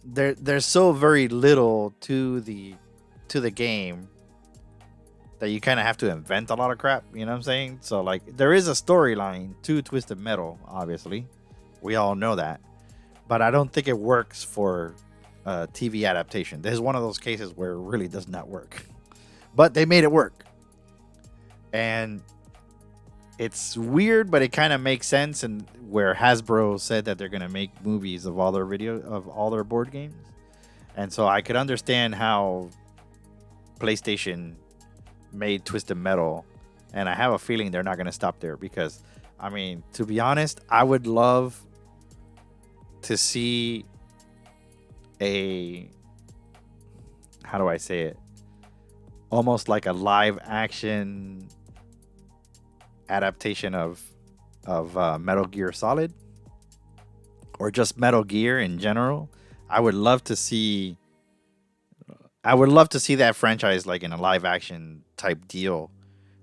there's so very little to the game that you kind of have to invent a lot of crap, you know what I'm saying? So like there is a storyline to Twisted Metal, obviously. We all know that. But I don't think it works for a TV adaptation. This is one of those cases where it really does not work. But they made it work. And it's weird, but it kind of makes sense. And where Hasbro said that they're going to make movies of all their board games. And so I could understand how PlayStation made Twisted Metal, and I have a feeling they're not going to stop there, because I mean, to be honest, I would love to see a, how do I say it, almost like a live action adaptation of Metal Gear Solid, or just Metal Gear in general. I would love to see that franchise like in a live action type deal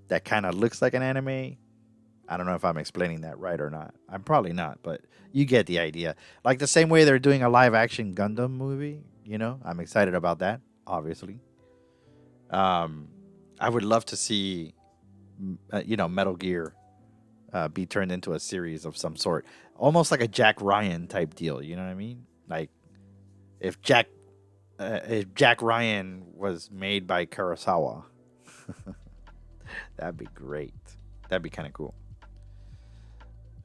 that kind of looks like an anime. I don't know if I'm explaining that right or not. I'm probably not, but you get the idea. Like the same way they're doing a live action Gundam movie, you know, I'm excited about that, obviously. I would love to see, Metal Gear be turned into a series of some sort. Almost like a Jack Ryan type deal, you know what I mean? Like if Jack Ryan was made by Kurosawa, that'd be great. That'd be kind of cool.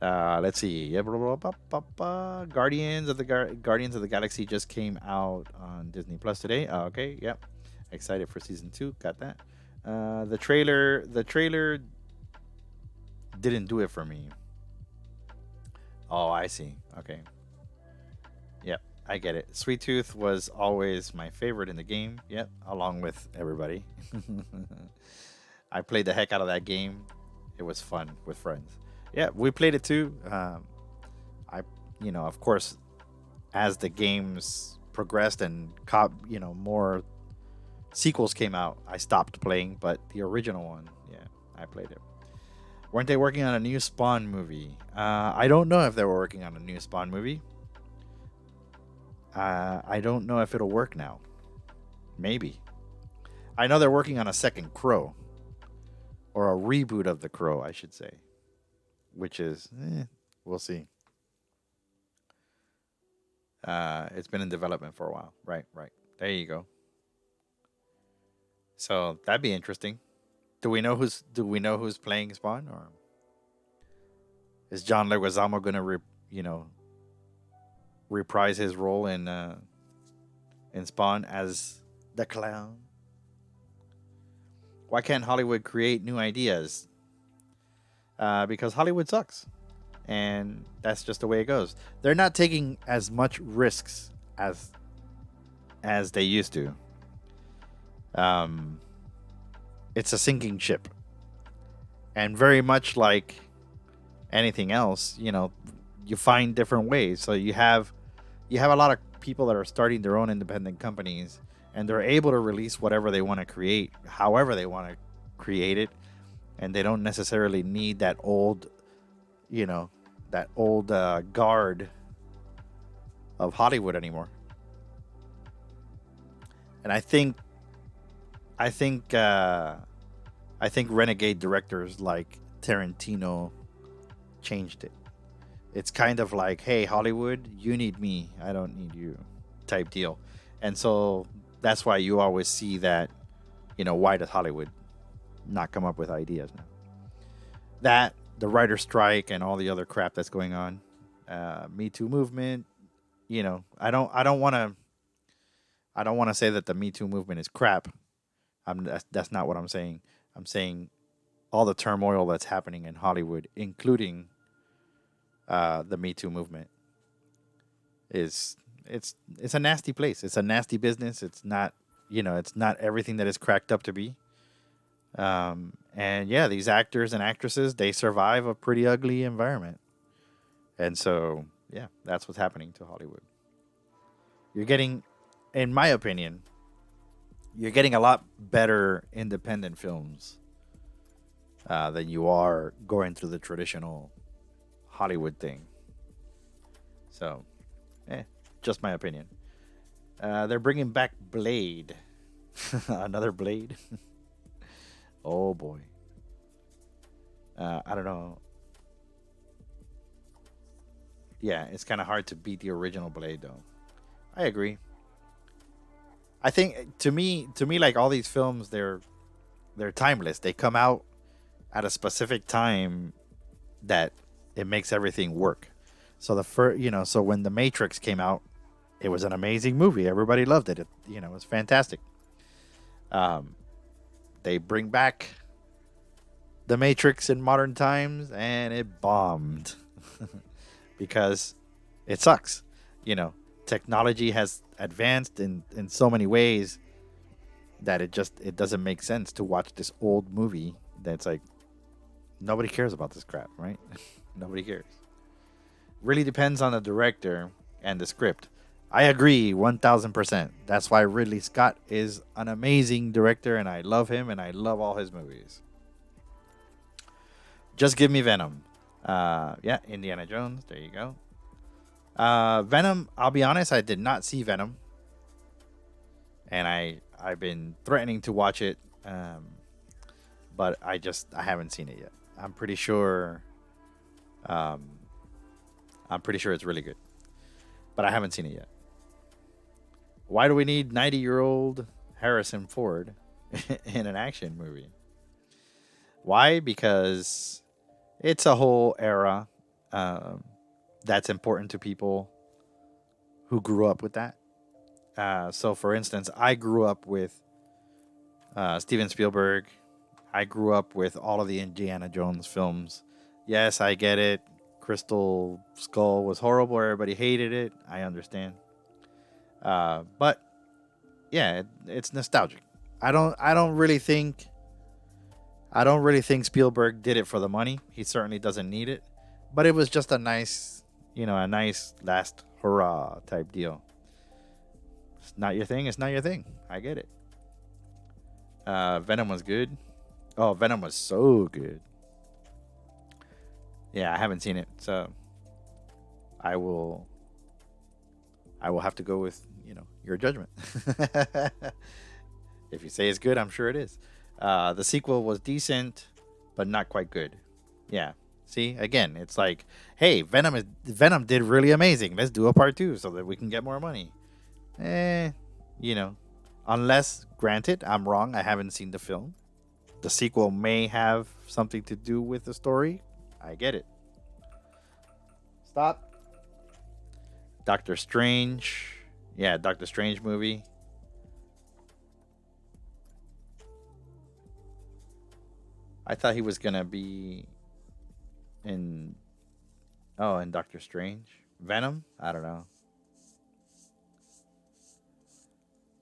Let's see. Guardians of the Galaxy just came out on Disney Plus today. Okay, yep. Excited for season 2. Got that. The trailer didn't do it for me. Oh, I see. Okay. Yep, I get it. Sweet Tooth was always my favorite in the game. Yep, along with everybody. I played the heck out of that game. It was fun with friends. Yeah, we played it too. Of course, as the games progressed and more sequels came out, I stopped playing. But the original one, yeah, I played it. Weren't they working on a new Spawn movie? I don't know if they were working on a new Spawn movie. I don't know if it'll work now. Maybe. I know they're working on a second Crow. Or a reboot of The Crow, I should say. Which is, we'll see. It's been in development for a while. Right. There you go. So that'd be interesting. Do we know who's playing Spawn, or is John Leguizamo gonna reprise his role in Spawn as the clown? Why can't Hollywood create new ideas? Because Hollywood sucks, and that's just the way it goes. They're not taking as much risks as they used to. Um, it's a sinking ship, and very much like anything else, you find different ways. So you have a lot of people that are starting their own independent companies, and they're able to release whatever they want to create, however they want to create it, and they don't necessarily need that old, guard of Hollywood anymore. And I think renegade directors like Tarantino changed it. It's kind of like, hey, Hollywood, you need me, I don't need you, type deal. And so that's why you always see that, why does Hollywood not come up with ideas now? That, the writer strike, and all the other crap that's going on, Me Too movement. I don't want to say that the Me Too movement is crap. That's not what I'm saying. I'm saying all the turmoil that's happening in Hollywood, including the Me Too movement, is it's a nasty place. It's a nasty business. It's not everything that is cracked up to be. And yeah, these actors and actresses, they survive a pretty ugly environment, and so yeah, that's what's happening to Hollywood. You're getting, in my opinion, you're getting a lot better independent films than you are going through the traditional Hollywood thing. So, just my opinion. They're bringing back Blade. Another Blade. Oh boy. I don't know. Yeah, it's kind of hard to beat the original Blade, though. I agree. I think to me, like all these films, they're timeless. They come out at a specific time that it makes everything work. So so when The Matrix came out, it was an amazing movie. Everybody loved it. It was fantastic. Um, they bring back The Matrix in modern times, and it bombed because it sucks. Technology has advanced in so many ways that it doesn't make sense to watch this old movie that's like nobody cares about this crap, right? Nobody cares. Really depends on the director and the script. I agree 1000%. That's why Ridley Scott is an amazing director, and I love him, and I love all his movies. Just give me Venom. Yeah, Indiana Jones. There you go. Venom. I'll be honest. I did not see Venom, and I've been threatening to watch it, but I haven't seen it yet. I'm pretty sure. Um, I'm pretty sure it's really good, but I haven't seen it yet. Why do we need 90-year-old Harrison Ford in an action movie? Why? Because it's a whole era that's important to people who grew up with that. So, for instance, I grew up with Steven Spielberg. I grew up with all of the Indiana Jones films. Yes, I get it. Crystal Skull was horrible. Everybody hated it. I understand. But yeah, it's nostalgic. I don't. I don't really think. I don't really think Spielberg did it for the money. He certainly doesn't need it. But it was just a nice last hurrah type deal. It's not your thing. It's not your thing. I get it. Venom was good. Oh, Venom was so good. Yeah, I haven't seen it, so I will. I will have to go with your judgment. If you say it's good, I'm sure it is. The sequel was decent, but not quite good. Yeah. See, again, it's like, hey, Venom did really amazing. Let's do a part two so that we can get more money. Eh, you know, unless, granted, I'm wrong. I haven't seen the film. The sequel may have something to do with the story. I get it. Stop. Doctor Strange. Yeah, Doctor Strange movie. I thought he was gonna be in Oh, and Doctor Strange, Venom. I don't know.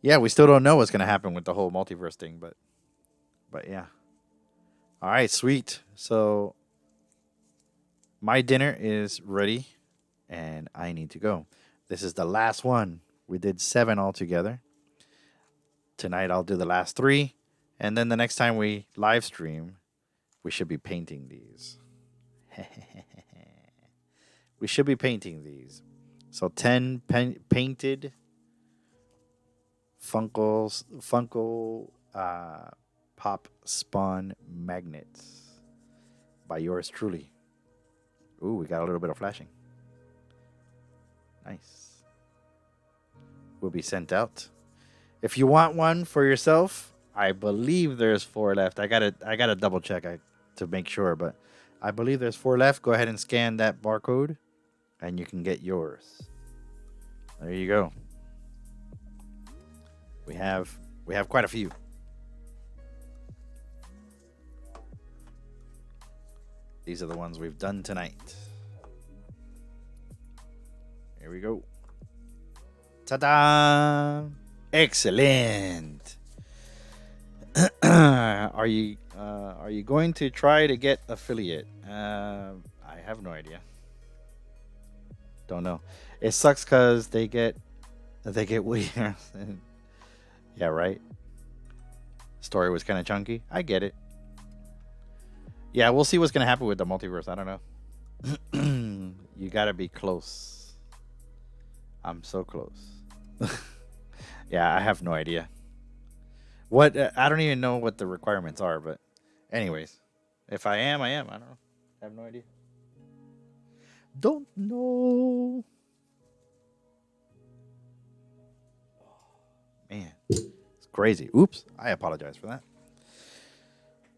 Yeah, we still don't know what's gonna happen with the whole multiverse thing, but yeah. All right, sweet. So my dinner is ready, and I need to go. This is the last one. We did 7 altogether. Tonight I'll do the last 3, and then the next time we live stream, we should be painting these. We should be painting these. So 10 painted Funko Pop Spawn magnets by yours truly. Ooh, we got a little bit of flashing. Nice. Will be sent out. If you want one for yourself, I believe there's 4 left. I gotta double check to make sure, but I believe there's 4 left. Go ahead and scan that barcode, and you can get yours. There you go. We have quite a few. These are the ones we've done tonight. Here we go. Ta-da! Excellent. Are you going to try to get affiliate? I have no idea. Don't know. It sucks because they get weird. Yeah, right. Story was kind of chunky. I get it. Yeah, we'll see what's gonna happen with the multiverse. I don't know. You gotta be close. I'm so close. Yeah, I have no idea. What I don't even know what the requirements are, but anyways, if I am, I am. I don't know. I have no idea. Don't know. Man, it's crazy. Oops, I apologize for that.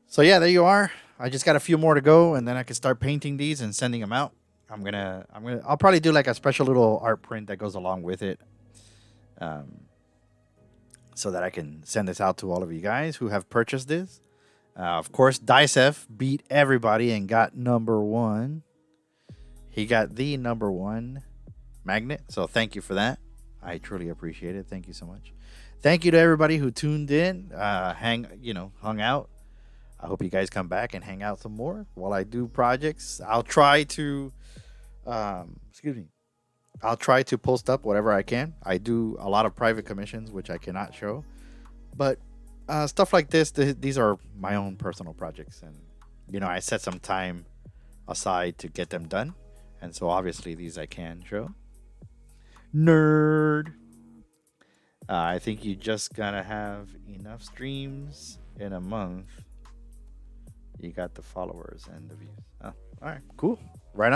So yeah, there you are. I just got a few more to go, and then I can start painting these and sending them out. I'll probably do like a special little art print that goes along with it, so that I can send this out to all of you guys who have purchased this. Of course, Dicef beat everybody and got number 1. He got the number 1 magnet, so thank you for that. I truly appreciate it. Thank you so much. Thank you to everybody who tuned in, hung out. I hope you guys come back and hang out some more while I do projects. I'll try to, I'll try to post up whatever I can. I do a lot of private commissions, which I cannot show. But stuff like this, these are my own personal projects. And, I set some time aside to get them done. And so obviously these I can show. Nerd. I think you just gotta have enough streams in a month. You got the followers and the views. Oh, all right, cool. Right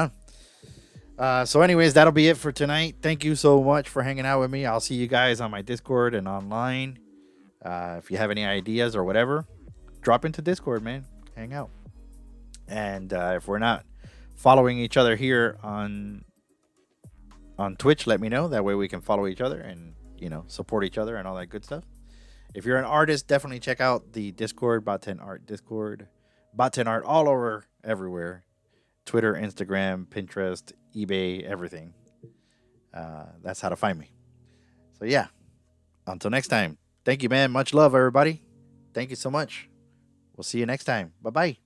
on. So anyways, that'll be it for tonight. Thank you so much for hanging out with me. I'll see you guys on my Discord and online. If you have any ideas or whatever, drop into Discord, man. Hang out. And if we're not following each other here on Twitch, let me know. That way we can follow each other and, support each other and all that good stuff. If you're an artist, definitely check out the Discord, Bot10 Art Discord. Bot10 Art all over, everywhere. Twitter, Instagram, Pinterest, eBay, everything. That's how to find me. So yeah, until next time. Thank you, man. Much love, everybody. Thank you so much. We'll see you next time. Bye-bye.